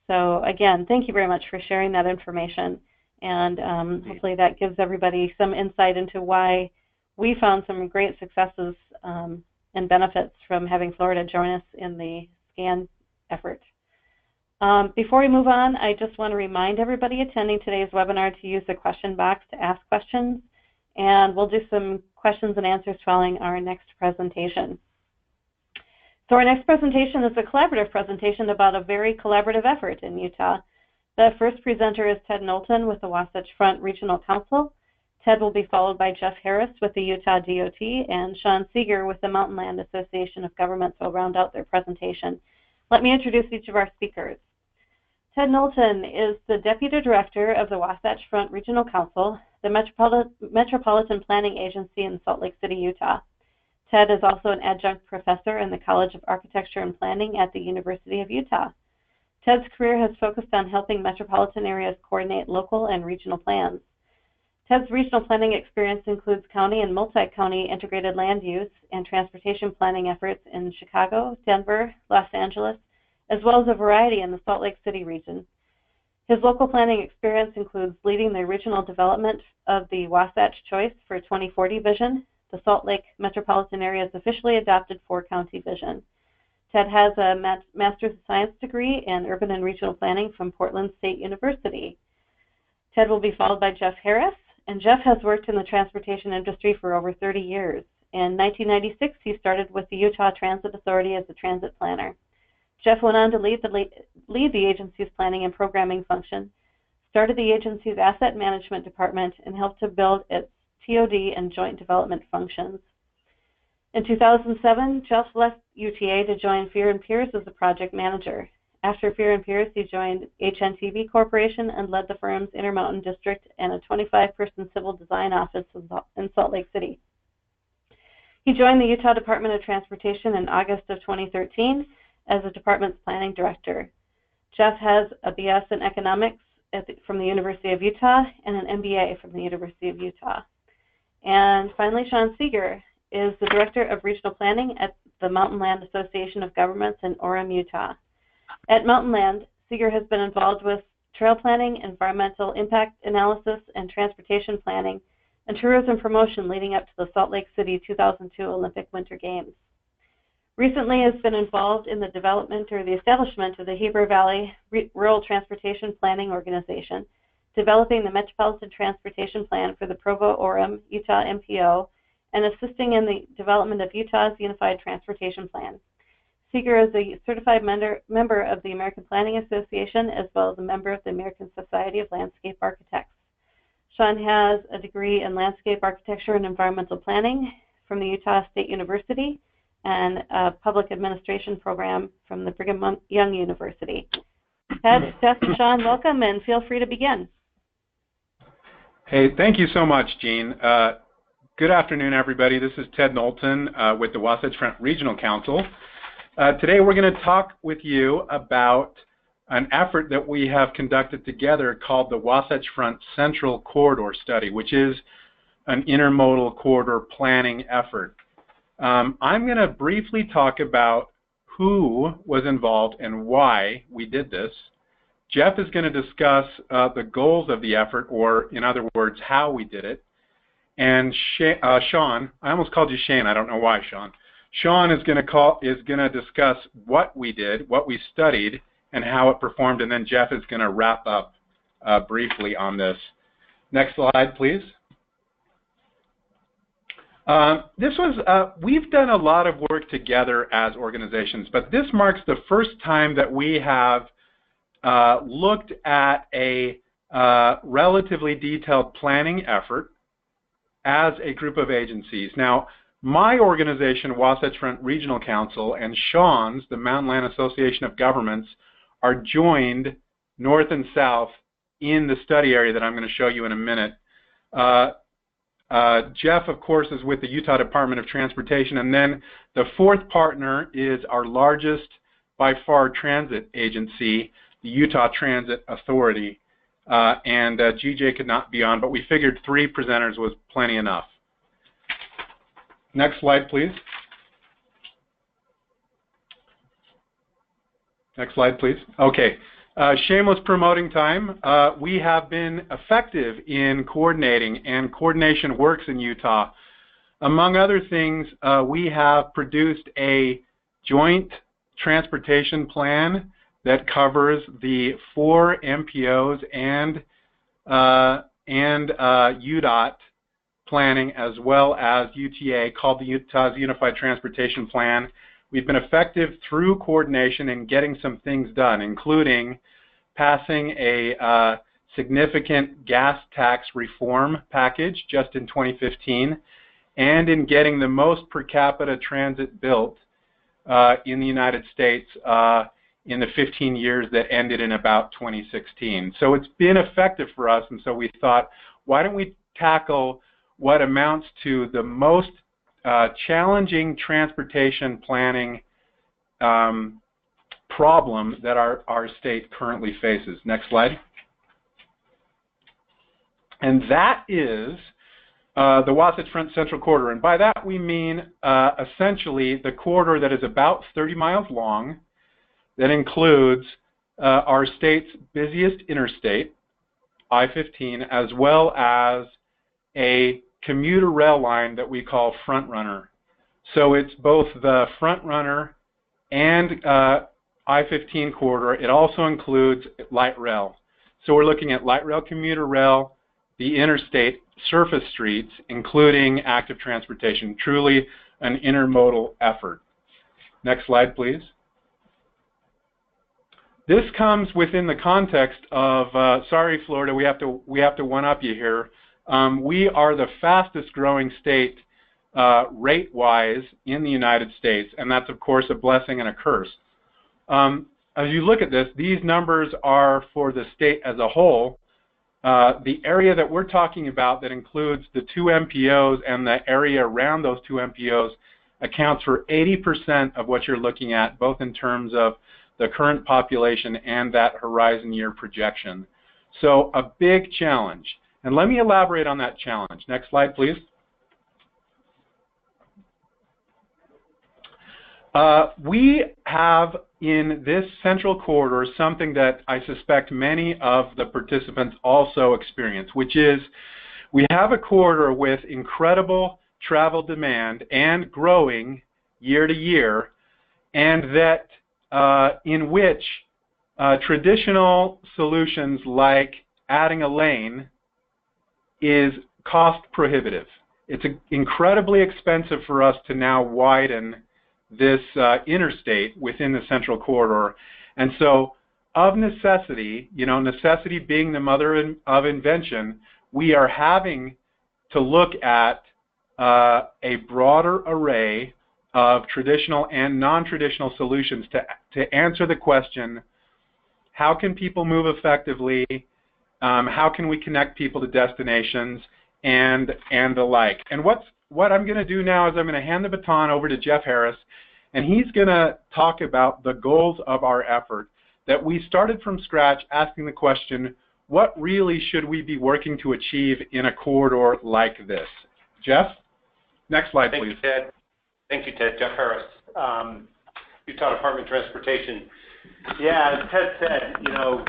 So, again, thank you very much for sharing that information. And hopefully that gives everybody some insight into why we found some great successes and benefits from having Florida join us in the SCAN effort. Before we move on, I just want to remind everybody attending today's webinar to use the question box to ask questions, and we'll do some questions and answers following our next presentation. So our next presentation is a collaborative presentation about a very collaborative effort in Utah. The first presenter is Ted Knowlton with the Wasatch Front Regional Council. Ted will be followed by Jeff Harris with the Utah DOT and Sean Seeger with the Mountain Land Association of Governments will round out their presentation. Let me introduce each of our speakers. Ted Knowlton is the Deputy Director of the Wasatch Front Regional Council, the Metropolitan Planning Agency in Salt Lake City, Utah. Ted is also an adjunct professor in the College of Architecture and Planning at the University of Utah. Ted's career has focused on helping metropolitan areas coordinate local and regional plans. Ted's regional planning experience includes county and multi-county integrated land use and transportation planning efforts in Chicago, Denver, Los Angeles, as well as a variety in the Salt Lake City region. His local planning experience includes leading the original development of the Wasatch Choice for 2040 vision, the Salt Lake metropolitan area's officially adopted four-county vision. Ted has a Master's of Science degree in Urban and Regional Planning from Portland State University. Ted will be followed by Jeff Harris, and Jeff has worked in the transportation industry for over 30 years. In 1996, he started with the Utah Transit Authority as a transit planner. Jeff went on to lead the agency's planning and programming function, started the agency's asset management department, and helped to build its TOD and joint development functions. In 2007, Jeff left UTA to join Fear & Pierce as a project manager. After Fear & Pierce, he joined HNTV Corporation and led the firm's Intermountain District and a 25-person civil design office in Salt Lake City. He joined the Utah Department of Transportation in August of 2013 as the department's planning director. Jeff has a BS in economics from the University of Utah and an MBA from the University of Utah. And finally, Sean Seeger is the Director of Regional Planning at the Mountain Land Association of Governments in Orem, Utah. At Mountain Land, Seeger has been involved with trail planning, environmental impact analysis, and transportation planning, and tourism promotion leading up to the Salt Lake City 2002 Olympic Winter Games. Recently has been involved in the development or the establishment of the Heber Valley Rural Transportation Planning Organization, developing the Metropolitan Transportation Plan for the Provo-Orem, Utah MPO, and assisting in the development of Utah's Unified Transportation Plan. Seeger is a certified member of the American Planning Association as well as a member of the American Society of Landscape Architects. Sean has a degree in landscape architecture and environmental planning from the Utah State University and a public administration program from the Brigham Young University. Ted, Jeff, and Sean, welcome, and feel free to begin. Hey, thank you so much, Jean. Good afternoon, everybody. This is Ted Knowlton with the Wasatch Front Regional Council. Today we're going to talk with you about an effort that we have conducted together called the Wasatch Front Central Corridor Study, which is an intermodal corridor planning effort. I'm going to briefly talk about who was involved and why we did this. Jeff is going to discuss the goals of the effort, or in other words, how we did it. And Sean, I almost called you Shane. I don't know why, Sean. Sean is going to discuss what we did, what we studied, and how it performed. And then Jeff is going to wrap up briefly on this. Next slide, please. We've done a lot of work together as organizations, but this marks the first time that we have looked at a relatively detailed planning effort as a group of agencies. Now, my organization, Wasatch Front Regional Council, and Sean's, the Mountain Land Association of Governments, are joined north and south in the study area that I'm going to show you in a minute. Jeff, of course, is with the Utah Department of Transportation, and then the fourth partner is our largest, by far, transit agency, the Utah Transit Authority. And GJ could not be on, but we figured 3 presenters was plenty enough. Next slide, please. Next slide, please. Okay, Shameless promoting time. We have been effective in coordinating, and coordination works in Utah. Among other things, we have produced a joint transportation plan that covers the 4 MPOs and UDOT planning, as well as UTA, called the Utah's Unified Transportation Plan. We've been effective through coordination in getting some things done, including passing a significant gas tax reform package just in 2015, and in getting the most per capita transit built in the United States in the 15 years that ended in about 2016. So it's been effective for us, and so we thought, why don't we tackle what amounts to the most challenging transportation planning problem that our state currently faces. Next slide. And that is the Wasatch Front Central Corridor. And by that we mean essentially the corridor that is about 30 miles long, that includes our state's busiest interstate, I-15, as well as a commuter rail line that we call Front Runner. So it's both the Front Runner and I-15 corridor. It also includes light rail. So we're looking at light rail, commuter rail, the interstate, surface streets, including active transportation. Truly an intermodal effort. Next slide, please. This comes within the context of, sorry, Florida, we have to one-up you here. We are the fastest growing state rate-wise in the United States, and that's, of course, a blessing and a curse. As you look at this, these numbers are for the state as a whole. The area that we're talking about that includes the 2 MPOs and the area around those 2 MPOs accounts for 80% of what you're looking at, both in terms of the current population and that horizon year projection. So a big challenge. And let me elaborate on that challenge. Next slide, please. We have in this central corridor something that I suspect many of the participants also experience, which is we have a corridor with incredible travel demand and growing year to year, and that in which traditional solutions like adding a lane is cost prohibitive. It's incredibly expensive for us to now widen this interstate within the central corridor. And so of necessity, necessity being the mother of invention, we are having to look at a broader array of traditional and non-traditional solutions to answer the question, how can people move effectively? How can we connect people to destinations and the like? And what I'm going to do now is I'm going to hand the baton over to Jeff Harris, and he's going to talk about the goals of our effort, that we started from scratch asking the question, what really should we be working to achieve in a corridor like this? Jeff? Next slide, please. Thank you, Ted. Jeff Harris, Utah Department of Transportation. Yeah, as Ted said,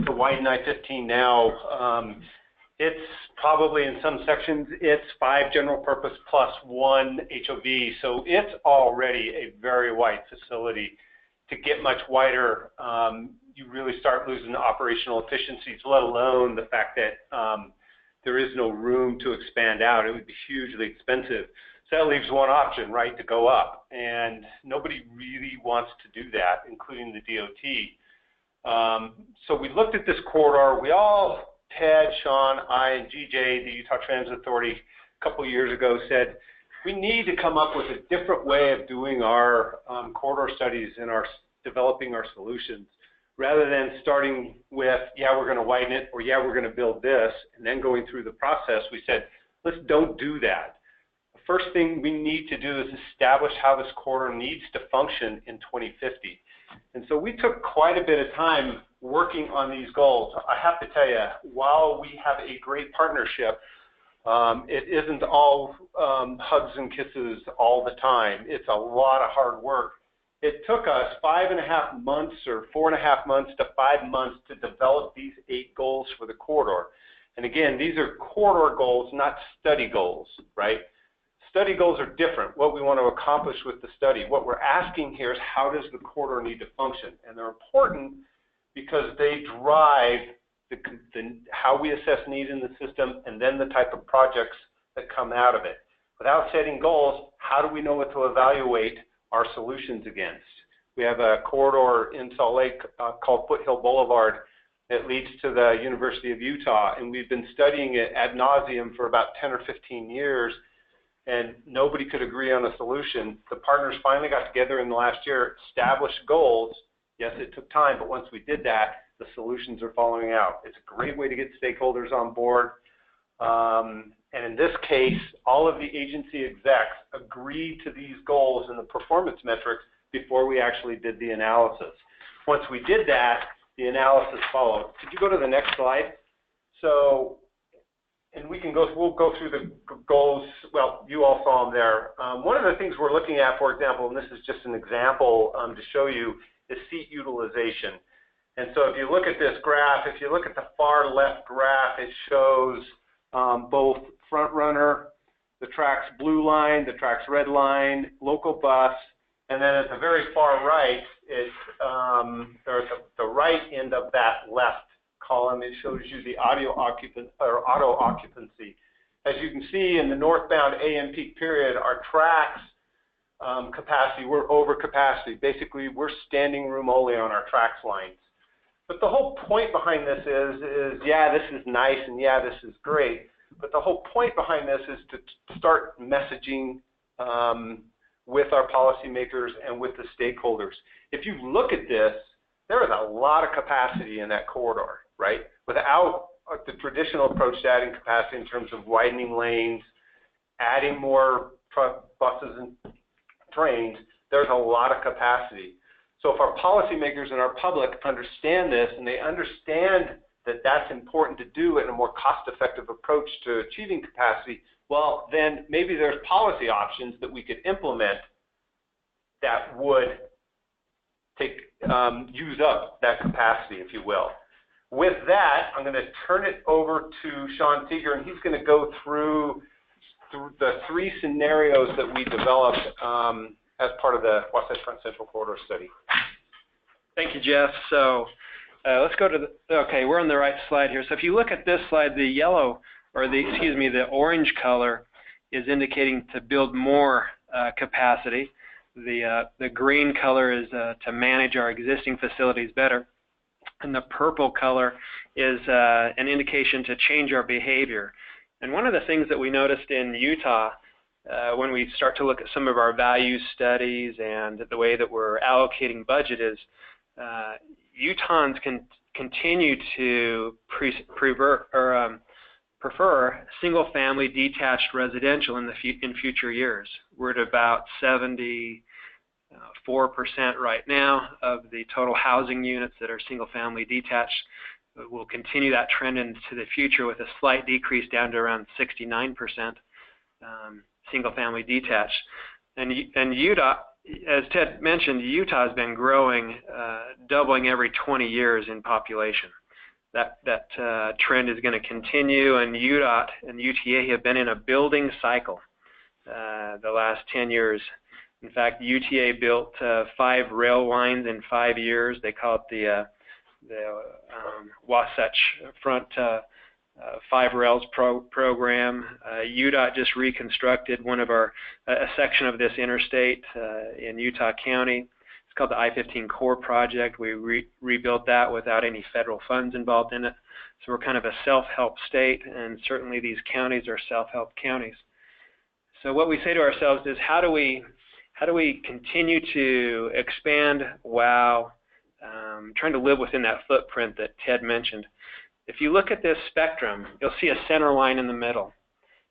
to widen I-15 now, it's probably in some sections, it's 5 general purpose plus 1 HOV. So it's already a very wide facility. To get much wider, you really start losing operational efficiencies, let alone the fact that there is no room to expand out. It would be hugely expensive. So that leaves one option, right, to go up. And nobody really wants to do that, including the DOT. So we looked at this corridor. We all, Ted, Sean, I, and GJ, the Utah Transit Authority, a couple of years ago said, we need to come up with a different way of doing our corridor studies and developing our solutions, rather than starting with, yeah, we're going to widen it, or yeah, we're going to build this, and then going through the process. We said, let's don't do that. The first thing we need to do is establish how this corridor needs to function in 2050. And so we took quite a bit of time working on these goals. I have to tell you, while we have a great partnership, it isn't all hugs and kisses all the time. It's a lot of hard work. It took us 5.5 months or 4.5 months to 5 months to develop these 8 goals for the corridor. And again, these are corridor goals, not study goals, right? Study goals are different, what we want to accomplish with the study. What we're asking here is how does the corridor need to function? And they're important because they drive how we assess needs in the system and then the type of projects that come out of it. Without setting goals, how do we know what to evaluate our solutions against? We have a corridor in Salt Lake called Foothill Boulevard that leads to the University of Utah, and we've been studying it ad nauseum for about 10 or 15 years, and nobody could agree on a solution. The partners finally got together in the last year, established goals. Yes, it took time, but once we did that, the solutions are following out. It's a great way to get stakeholders on board. And in this case, all of the agency execs agreed to these goals and the performance metrics before we actually did the analysis. Once we did that, the analysis followed. Could you go to the next slide? So, and we'll go through the goals. Well, you all saw them there. One of the things we're looking at, for example, and this is just an example to show you, is seat utilization. And so if you look at this graph, if you look at the far left graph, it shows both front runner, the track's blue line, the track's red line, local bus, and then at the very far right, there's the right end of that left column. It shows you the auto occupancy. As you can see in the northbound AM peak period, our tracks capacity, we're over capacity. Basically, we're standing room only on our tracks lines. But the whole point behind this is yeah, this is nice and yeah, this is great. But the whole point behind this is to start messaging with our policymakers and with the stakeholders. If you look at this, there is a lot of capacity in that corridor, right? Without the traditional approach to adding capacity in terms of widening lanes, adding more buses and trains, there's a lot of capacity. So if our policymakers and our public understand this and they understand that that's important to do in a more cost-effective approach to achieving capacity, well, then maybe there's policy options that we could implement that would use up that capacity, if you will. With that, I'm going to turn it over to Sean Seeger, and he's going to go through the 3 scenarios that we developed as part of the Wasatch Front Central Corridor study. Thank you, Jeff. So let's go to okay, we're on the right slide here. So if you look at this slide, the yellow, or the orange color is indicating to build more capacity. The green color is to manage our existing facilities better. And the purple color is an indication to change our behavior. And one of the things that we noticed in Utah when we start to look at some of our value studies and the way that we're allocating budget is Utahns can continue to prefer single-family detached residential in future years. We're at about 74% right now of the total housing units that are single-family detached. We'll continue that trend into the future with a slight decrease down to around 69% single-family detached. And Utah, as Ted mentioned, Utah has been growing, doubling every 20 years in population. That trend is going to continue, and UDOT and UTA have been in a building cycle the last 10 years. In fact, UTA built 5 rail lines in 5 years. They call it the Wasatch Front 5 Rails program. UDOT just reconstructed a section of this interstate in Utah County. It's called the I-15 Core Project. We rebuilt that without any federal funds involved in it. So we're kind of a self-help state, and certainly these counties are self-help counties. So what we say to ourselves is, how do we continue to expand while trying to live within that footprint that Ted mentioned? If you look at this spectrum, you'll see a center line in the middle.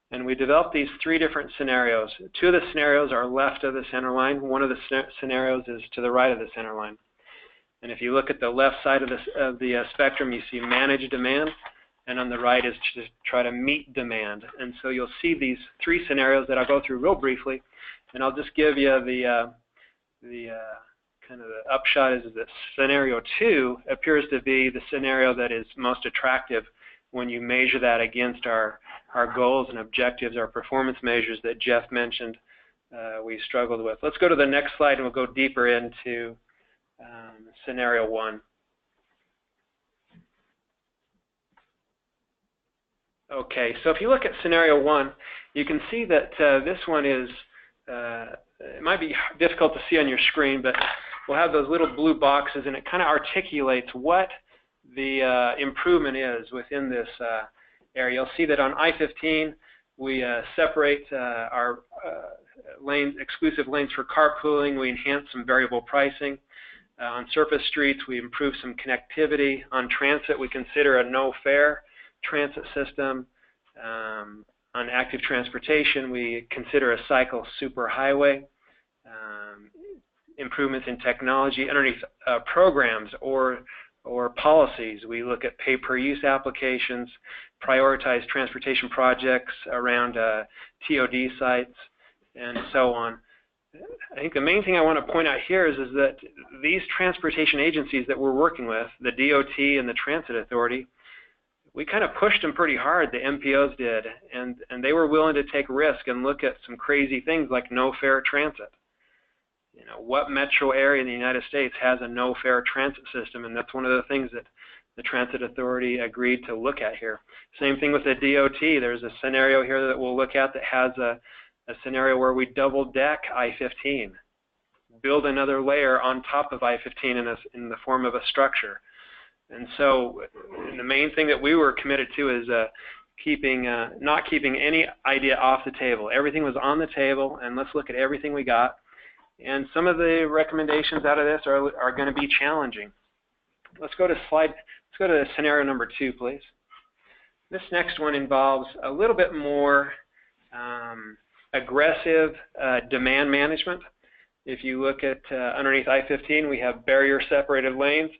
And we developed these 3 different scenarios. 2 of the scenarios are left of the center line. One of the scenarios is to the right of the center line. And if you look at the left side of the spectrum, you see manage demand. And on the right is to try to meet demand. And so you'll see these 3 scenarios that I'll go through real briefly. And I'll just give you the kind of the upshot is that scenario 2 appears to be the scenario that is most attractive when you measure that against our goals and objectives, our performance measures that Jeff mentioned we struggled with. Let's go to the next slide and we'll go deeper into scenario 1. Okay, so if you look at scenario 1, you can see that this one is, it might be difficult to see on your screen, but we'll have those little blue boxes and it kind of articulates what the improvement is within this area. You'll see that on I-15 we separate our lanes, exclusive lanes for carpooling. We enhance some variable pricing. On surface streets we improve some connectivity. On transit we consider a no-fare transit system. On active transportation we consider a cycle superhighway. Improvements in technology. Underneath programs or policies, we look at pay-per-use applications, prioritize transportation projects around TOD sites, and so on. I think the main thing I want to point out here is that these transportation agencies that we're working with, the DOT and the Transit Authority, we kind of pushed them pretty hard, the MPOs did, and they were willing to take risk and look at some crazy things like no-fare transit. You know, what metro area in the United States has a no-fare transit system? And that's one of the things that the Transit Authority agreed to look at here. Same thing with the DOT. There's a scenario here that we'll look at that has a scenario where we double deck I-15, build another layer on top of I-15 in the form of a structure. And so the main thing that we were committed to is not keeping any idea off the table. Everything was on the table, and let's look at everything we got. And some of the recommendations out of this are going to be challenging. Let's go to scenario number 2, please. This next one involves a little bit more aggressive demand management. If you look at underneath I-15, we have barrier-separated lanes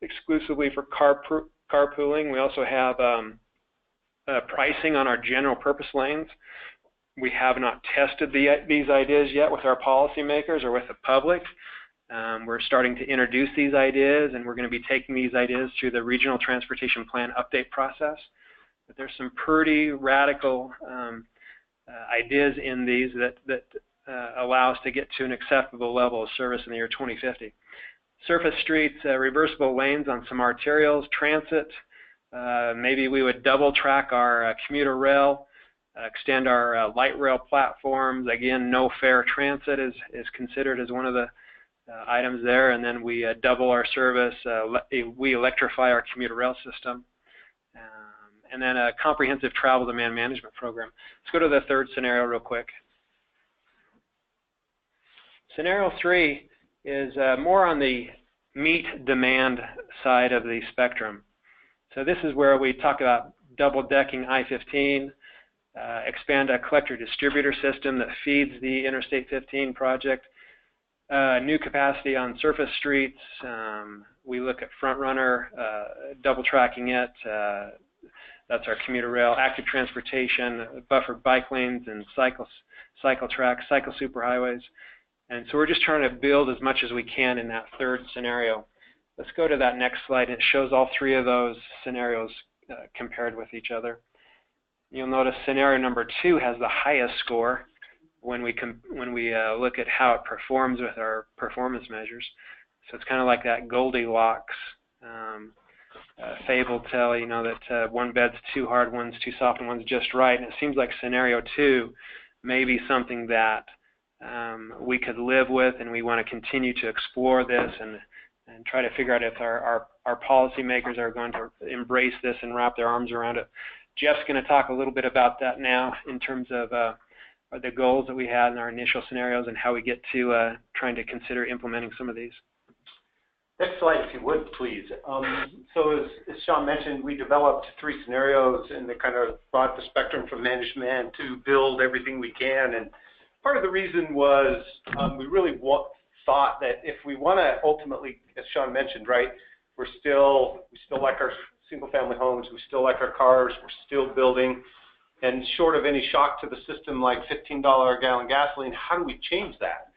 exclusively for carpooling. We also have pricing on our general purpose lanes. We have not tested these ideas yet with our policymakers or with the public. We're starting to introduce these ideas, and we're going to be taking these ideas through the Regional Transportation Plan update process. But there's some pretty radical ideas in these that allow us to get to an acceptable level of service in the year 2050. Surface streets, reversible lanes on some arterials, transit. Maybe we would double track our commuter rail, extend our light rail platforms. Again, no fare transit is considered as one of the items there, and then we double our service. We electrify our commuter rail system, and then a comprehensive travel demand management program. Let's go to the third scenario real quick. Scenario 3 is more on the meet demand side of the spectrum. So this is where we talk about double decking I-15, expand a collector distributor system that feeds the Interstate 15 project, new capacity on surface streets. We look at front runner, double tracking it. That's our commuter rail, active transportation, buffered bike lanes, and cycle tracks, cycle superhighways. And so we're just trying to build as much as we can in that third scenario. Let's go to that next slide. It shows all three of those scenarios compared with each other. You'll notice scenario number 2 has the highest score when we look at how it performs with our performance measures. So it's kind of like that Goldilocks fable tale, you know, that one bed's too hard, one's too soft, and one's just right. And it seems like scenario 2 may be something that we could live with, and we want to continue to explore this and try to figure out if our policymakers are going to embrace this and wrap their arms around it. Jeff's going to talk a little bit about that now in terms of the goals that we had in our initial scenarios and how we get to trying to consider implementing some of these. Next slide, if you would, please. So as Sean mentioned, we developed 3 scenarios and they kind of brought the spectrum from management to build everything we can. And part of the reason was we really thought that if we want to ultimately, as Sean mentioned, right, we still like our single-family homes, we still like our cars, we're still building, and short of any shock to the system like $15 a gallon gasoline, how do we change that,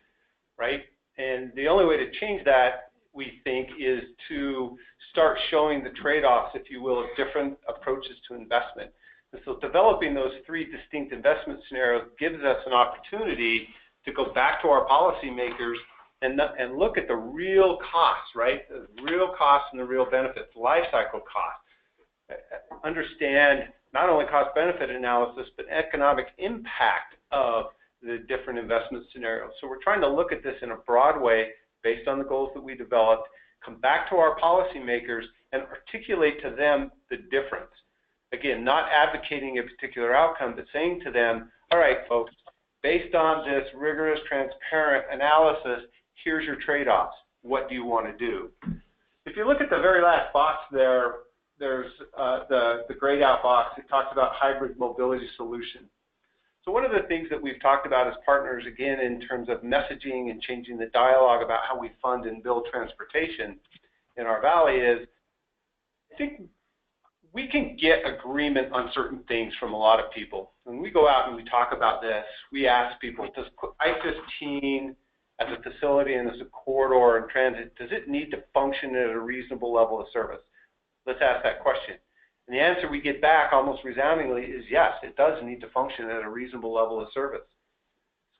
right? And the only way to change that, we think, is to start showing the trade-offs, if you will, of different approaches to investment. And so developing those three distinct investment scenarios gives us an opportunity to go back to our policymakers and look at the real costs, right? The real costs and the real benefits, life cycle costs. Understand not only cost-benefit analysis, but economic impact of the different investment scenarios. So we're trying to look at this in a broad way based on the goals that we developed, come back to our policymakers and articulate to them the difference. Again, not advocating a particular outcome, but saying to them, all right, folks, based on this rigorous, transparent analysis, here's your trade-offs. What do you want to do? If you look at the very last box there, there's the grayed out box. It talks about hybrid mobility solution. So one of the things that we've talked about as partners, again, in terms of messaging and changing the dialogue about how we fund and build transportation in our valley is, I think we can get agreement on certain things from a lot of people. When we go out and we talk about this, we ask people, does I-15 as a facility and as a corridor and transit, does it need to function at a reasonable level of service? Let's ask that question. And the answer we get back almost resoundingly is yes, it does need to function at a reasonable level of service.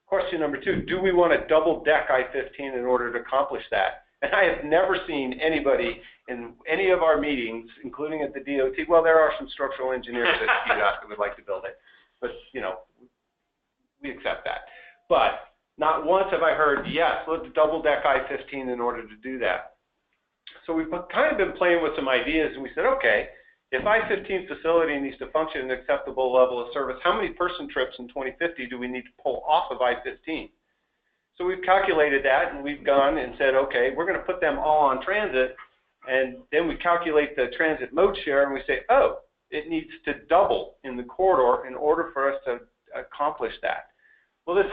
Question number two, do we want to double deck I-15 in order to accomplish that? And I have never seen anybody in any of our meetings, including at the DOT, well, there are some structural engineers at UDOT that would like to build it, but you know, we accept that. But not once have I heard, yes, let's double deck I-15 in order to do that. So we've kind of been playing with some ideas, and we said, okay, if I-15 facility needs to function at an acceptable level of service, how many person trips in 2050 do we need to pull off of I-15? So we've calculated that, and we've gone and said, okay, we're going to put them all on transit, and then we calculate the transit mode share, and we say, oh, it needs to double in the corridor in order for us to accomplish that. Well, this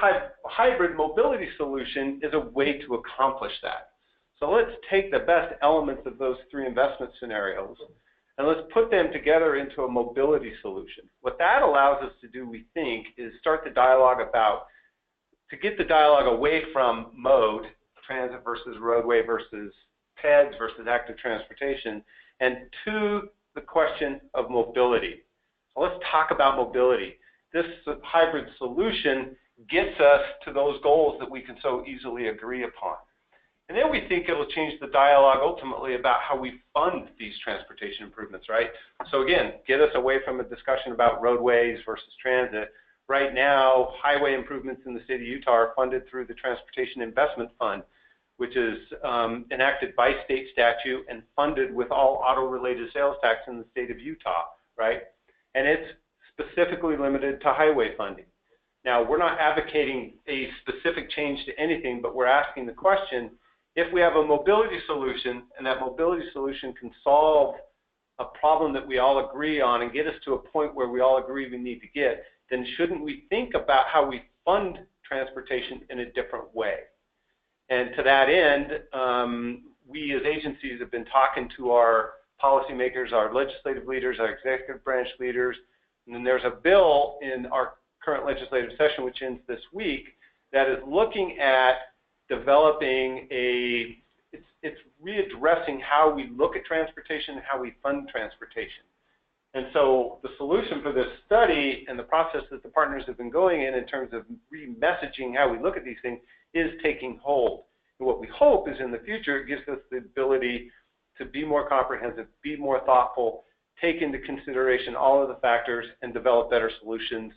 hybrid mobility solution is a way to accomplish that. So let's take the best elements of those three investment scenarios and let's put them together into a mobility solution. What that allows us to do, we think, is start the dialogue about, to get the dialogue away from mode, transit versus roadway versus PEDs versus active transportation, and to the question of mobility. So let's talk about mobility. This hybrid solution gets us to those goals that we can so easily agree upon. And then we think it'll change the dialogue ultimately about how we fund these transportation improvements, right? So again, get us away from a discussion about roadways versus transit. Right now, highway improvements in the state of Utah are funded through the Transportation Investment Fund, which is enacted by state statute and funded with all auto-related sales tax in the state of Utah, right? And it's specifically limited to highway funding. Now, we're not advocating a specific change to anything, but we're asking the question, if we have a mobility solution and that mobility solution can solve a problem that we all agree on and get us to a point where we all agree we need to get, then shouldn't we think about how we fund transportation in a different way? And to that end, we as agencies have been talking to our policymakers, our legislative leaders, our executive branch leaders, and then there's a bill in our current legislative session, which ends this week, that is looking at developing it's readdressing how we look at transportation and how we fund transportation. And so the solution for this study and the process that the partners have been going in terms of re-messaging how we look at these things is taking hold. And what we hope is in the future it gives us the ability to be more comprehensive, be more thoughtful, take into consideration all of the factors, and develop better solutions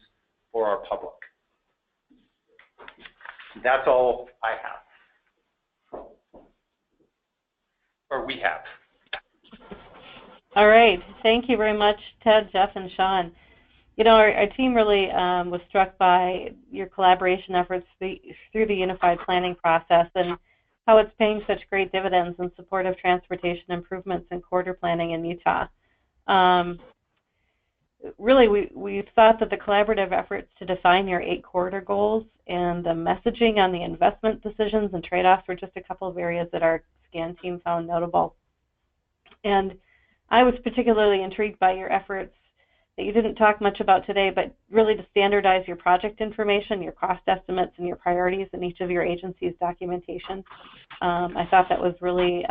for our public. That's all I have. Or we have. All right. Thank you very much, Ted, Jeff, and Sean. You know, our team really was struck by your collaboration efforts through the unified planning process and how it's paying such great dividends in support of transportation improvements and corridor planning in Utah. Really, we thought that the collaborative efforts to define your 8 corridor goals and the messaging on the investment decisions and trade-offs were just a couple of areas that our SCAN team found notable. And I was particularly intrigued by your efforts that you didn't talk much about today, but really to standardize your project information, your cost estimates, and your priorities in each of your agency's documentation. I thought that was really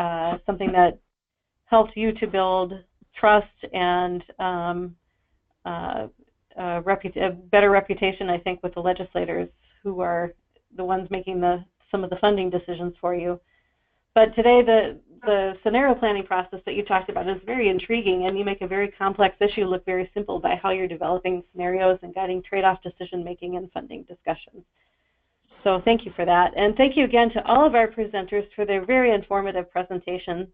something that helped you to build trust and a better reputation, I think, with the legislators who are the ones making some of the funding decisions for you. But today, the scenario planning process that you talked about is very intriguing, and you make a very complex issue look very simple by how you're developing scenarios and guiding trade-off decision-making and funding discussions. So thank you for that. And thank you again to all of our presenters for their very informative presentations.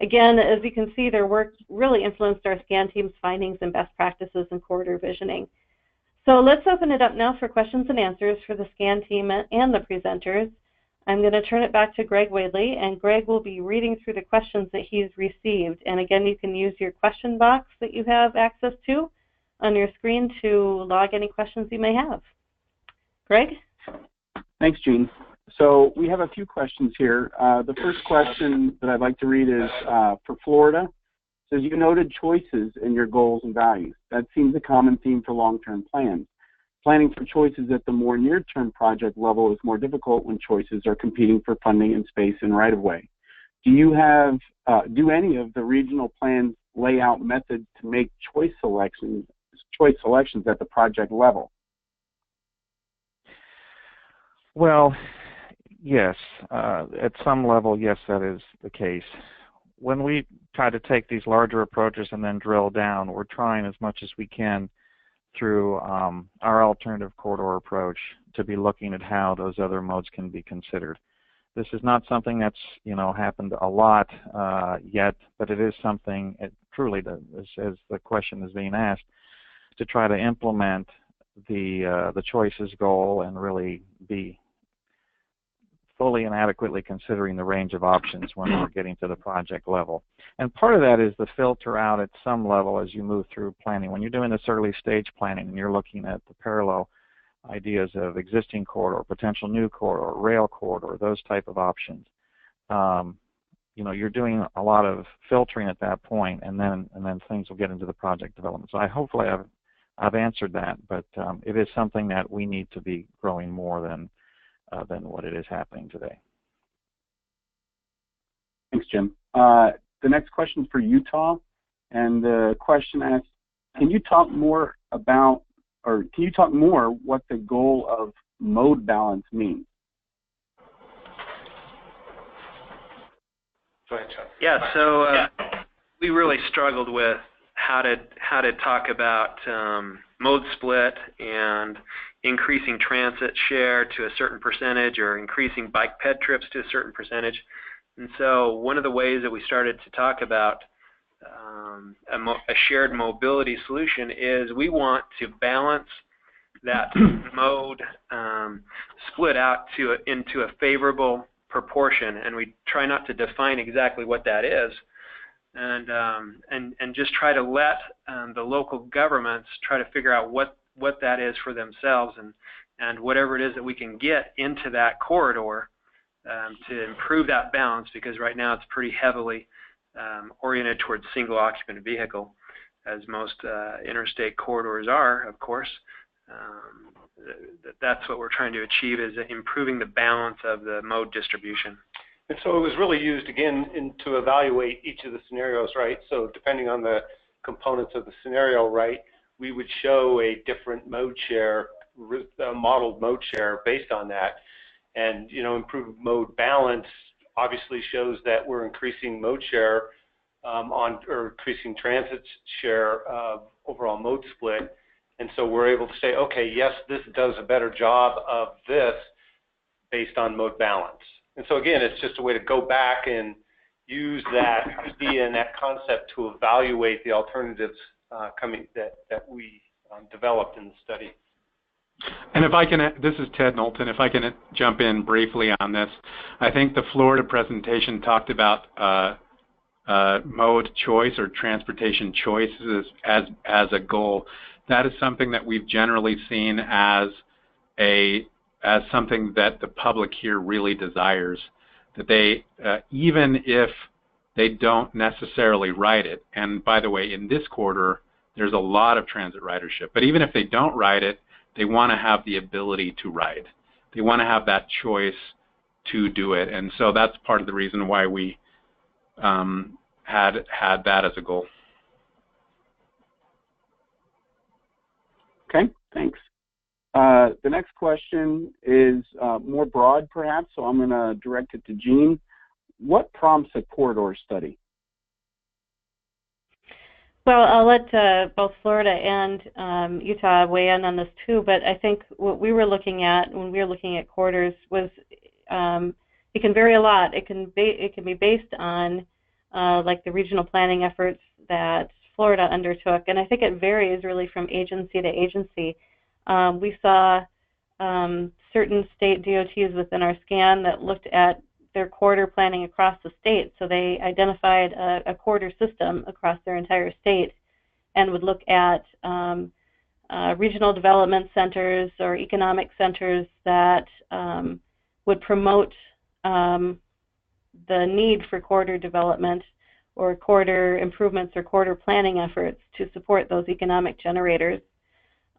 Again, as you can see, their work really influenced our SCAN team's findings and best practices in corridor visioning. So let's open it up now for questions and answers for the SCAN team and the presenters. I'm going to turn it back to Greg Wadley, and Greg will be reading through the questions that he's received. And again, you can use your question box that you have access to on your screen to log any questions you may have. Greg? Thanks, Jean. So we have a few questions here. The first question that I'd like to read is for Florida. It says, you noted choices in your goals and values. That seems a common theme for long-term plans. Planning for choices at the more near-term project level is more difficult when choices are competing for funding and space and right-of-way. Do any of the regional plans lay out methods to make choice selections at the project level? Well, yes. At some level, yes, that is the case. When we try to take these larger approaches and then drill down, we're trying as much as we can through our alternative corridor approach to be looking at how those other modes can be considered. This is not something that's happened a lot yet, but it is something truly, as the question is being asked, to try to implement the choices goal and really be fully and adequately considering the range of options when we're getting to the project level. And part of that is the filter out at some level as you move through planning. When you're doing this early stage planning and you're looking at the parallel ideas of existing corridor, potential new corridor, rail corridor, those type of options, you're doing a lot of filtering at that point, and then things will get into the project development. So hopefully I've answered that, but it is something that we need to be growing more than what it is happening today. Thanks, Jim. The next question is for Utah, and the question asks, can you talk more what the goal of mode balance means? Go ahead, Chuck. Yeah, so we really struggled with how to talk about mode split and increasing transit share to a certain percentage or increasing bike ped trips to a certain percentage. And so one of the ways that we started to talk about a shared mobility solution is we want to balance that mode split out into a favorable proportion, and we try not to define exactly what that is, and just try to let the local governments try to figure out what that is for themselves, and whatever it is that we can get into that corridor to improve that balance, because right now it's pretty heavily oriented towards single occupant vehicle, as most interstate corridors are, of course. That's what we're trying to achieve, is improving the balance of the mode distribution. And so it was really used, again, to evaluate each of the scenarios, right? So depending on the components of the scenario, right, we would show a different mode share, a modeled mode share based on that. And, improved mode balance obviously shows that we're increasing mode share or increasing transit share of overall mode split. And so we're able to say, okay, yes, this does a better job of this based on mode balance. And so again, it's just a way to go back and use that idea and that concept to evaluate the alternatives that we developed in the study. And if I can, this is Ted Knowlton, if I can jump in briefly on this. I think the Florida presentation talked about mode choice or transportation choices as a goal. That is something that we've generally seen as something that the public here really desires. That they, even if they don't necessarily write it, and by the way, in this quarter, there's a lot of transit ridership. But even if they don't ride it, they want to have the ability to ride. They want to have that choice to do it. And so that's part of the reason why we had that as a goal. Okay, thanks. The next question is more broad, perhaps, so I'm going to direct it to Jean. What prompts a corridor study? Well, I'll let both Florida and Utah weigh in on this too, but I think what we were looking at when we were looking at corridors was it can vary a lot. It can be based on like the regional planning efforts that Florida undertook, and I think it varies really from agency to agency. We saw certain state DOTs within our scan that looked at their corridor planning across the state. So they identified a corridor system across their entire state and would look at regional development centers or economic centers that would promote the need for corridor development or corridor improvements or corridor planning efforts to support those economic generators.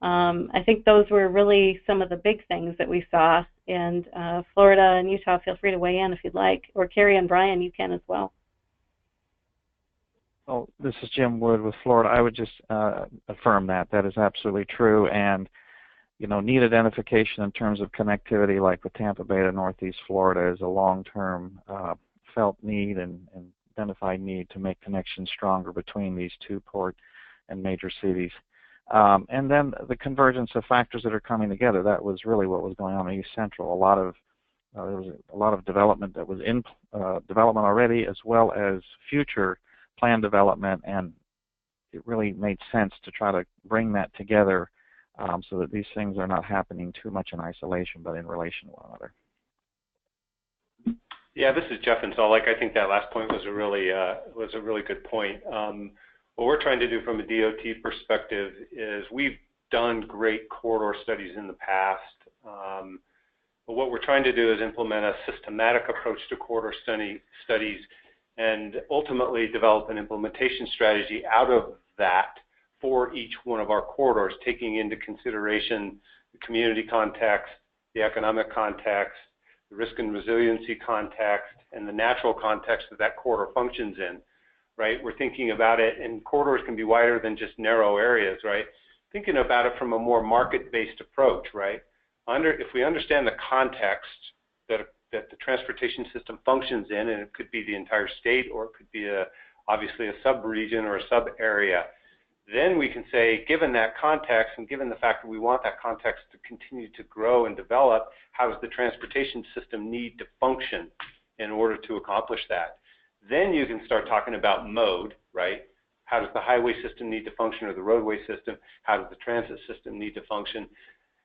I think those were really some of the big things that we saw. And Florida and Utah, feel free to weigh in if you'd like. Or Carrie and Brian, you can as well. Oh, this is Jim Wood with Florida. I would just affirm that. That is absolutely true. And, you know, need identification in terms of connectivity, like with Tampa Bay to Northeast Florida, is a long-term felt need and identified need to make connections stronger between these two port and major cities. And then the convergence of factors that are coming together, that was really what was going on in East Central. There was a lot of development that was in development already, as well as future plan development, and it really made sense to try to bring that together so that these things are not happening too much in isolation, but in relation to one another. Yeah, this is Jeff and Salt Lake. I think that last point was a really good point. What we're trying to do from a DOT perspective is we've done great corridor studies in the past, but what we're trying to do is implement a systematic approach to corridor studies and ultimately develop an implementation strategy out of that for each one of our corridors, taking into consideration the community context, the economic context, the risk and resiliency context, and the natural context that that corridor functions in. Right? We're thinking about it, and corridors can be wider than just narrow areas, right? Thinking about it from a more market-based approach, right? If we understand the context that the transportation system functions in, and it could be the entire state, or it could be obviously a sub-region or a sub-area, then we can say, given that context, and given the fact that we want that context to continue to grow and develop, how does the transportation system need to function in order to accomplish that? Then you can start talking about mode, right? How does the highway system need to function, or the roadway system? How does the transit system need to function?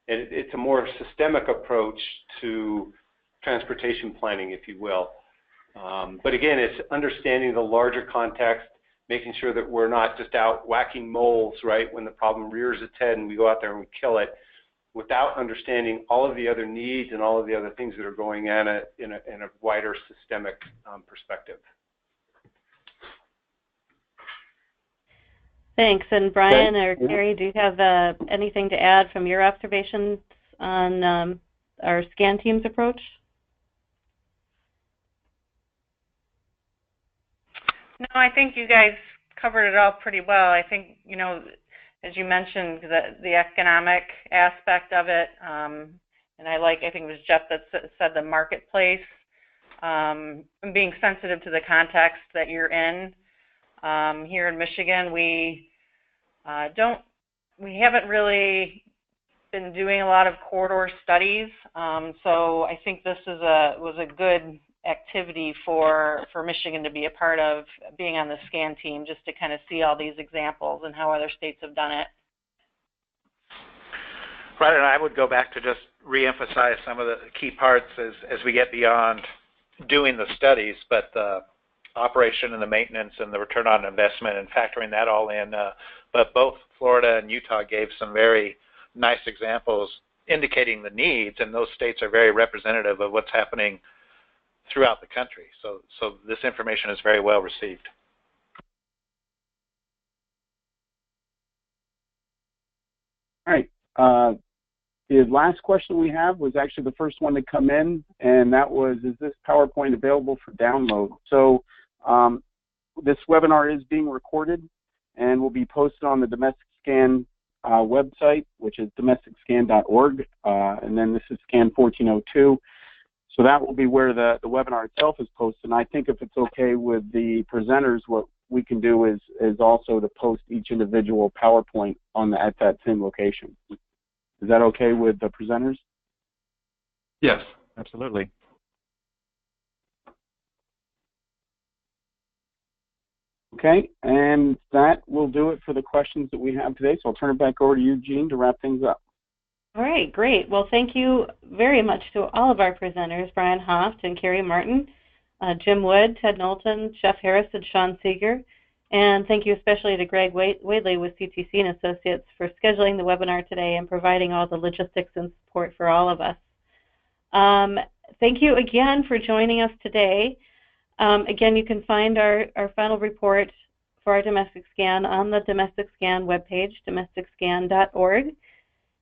And it's a more systemic approach to transportation planning, if you will. But again, it's understanding the larger context, making sure that we're not just out whacking moles, right, when the problem rears its head and we go out there and we kill it, without understanding all of the other needs and all of the other things that are going on in a wider systemic perspective. Thanks. And Brian or Carrie, do you have anything to add from your observations on our SCAN team's approach? No, I think you guys covered it all pretty well. I think, you know, as you mentioned, the economic aspect of it, and I think it was Jeff that said the marketplace, and being sensitive to the context that you're in. Here in Michigan, we haven't really been doing a lot of corridor studies, so I think this was a good activity for Michigan to be a part of, being on the SCAN team, just to kind of see all these examples and how other states have done it. Right, and I would go back to just reemphasize some of the key parts as we get beyond doing the studies, but the operation and the maintenance and the return on investment and factoring that all in. But both Florida and Utah gave some very nice examples indicating the needs, and those states are very representative of what's happening throughout the country. So this information is very well received. All right. The last question we have was actually the first one to come in, and that was, is this PowerPoint available for download? So this webinar is being recorded and will be posted on the Domestic Scan website, which is domesticscan.org, and then this is Scan 1402. So that will be where the webinar itself is posted. And I think if it's okay with the presenters, what we can do is also to post each individual PowerPoint at that same location. Is that okay with the presenters? Yes. Absolutely. Okay, and that will do it for the questions that we have today. So I'll turn it back over to you, Jean, to wrap things up. All right, great. Well, thank you very much to all of our presenters, Brian Hoft and Carrie Martin, Jim Wood, Ted Knowlton, Jeff Harris, and Sean Seeger. And thank you especially to Greg Wadley with CTC and Associates for scheduling the webinar today and providing all the logistics and support for all of us. Thank you again for joining us today. Again, you can find our final report for our domestic scan on the Domestic Scan webpage, domesticscan.org.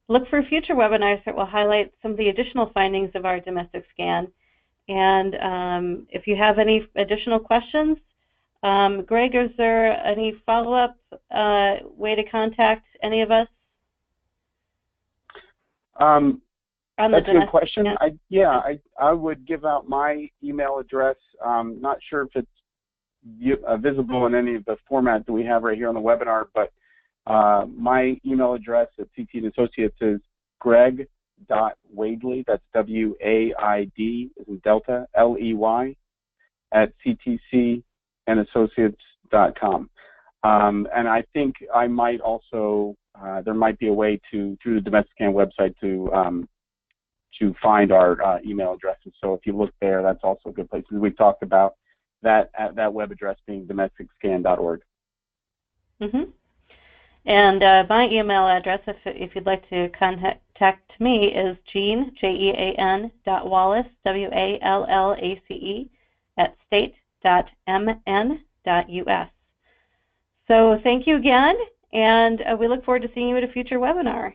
Look for future webinars that will highlight some of the additional findings of our domestic scan. And if you have any additional questions, Greg, is there any follow-up way to contact any of us? That's a good question. I would give out my email address. Not sure if it's visible in any of the format that we have right here on the webinar, but my email address at CT and Associates is greg.wadley, that's W-A-I-D, as in Delta, L-E-Y, at ctcandassociates.com. And I think I might also, there might be a way through the Domestic Scan website to find our email addresses. So if you look there, that's also a good place. We've talked about that web address being domesticscan.org. Mm-hmm. And my email address, if you'd like to contact me, is Jean, Jean.Wallace, W-A-L-L-A-C-E, at state.mn.us. So thank you again, and we look forward to seeing you at a future webinar.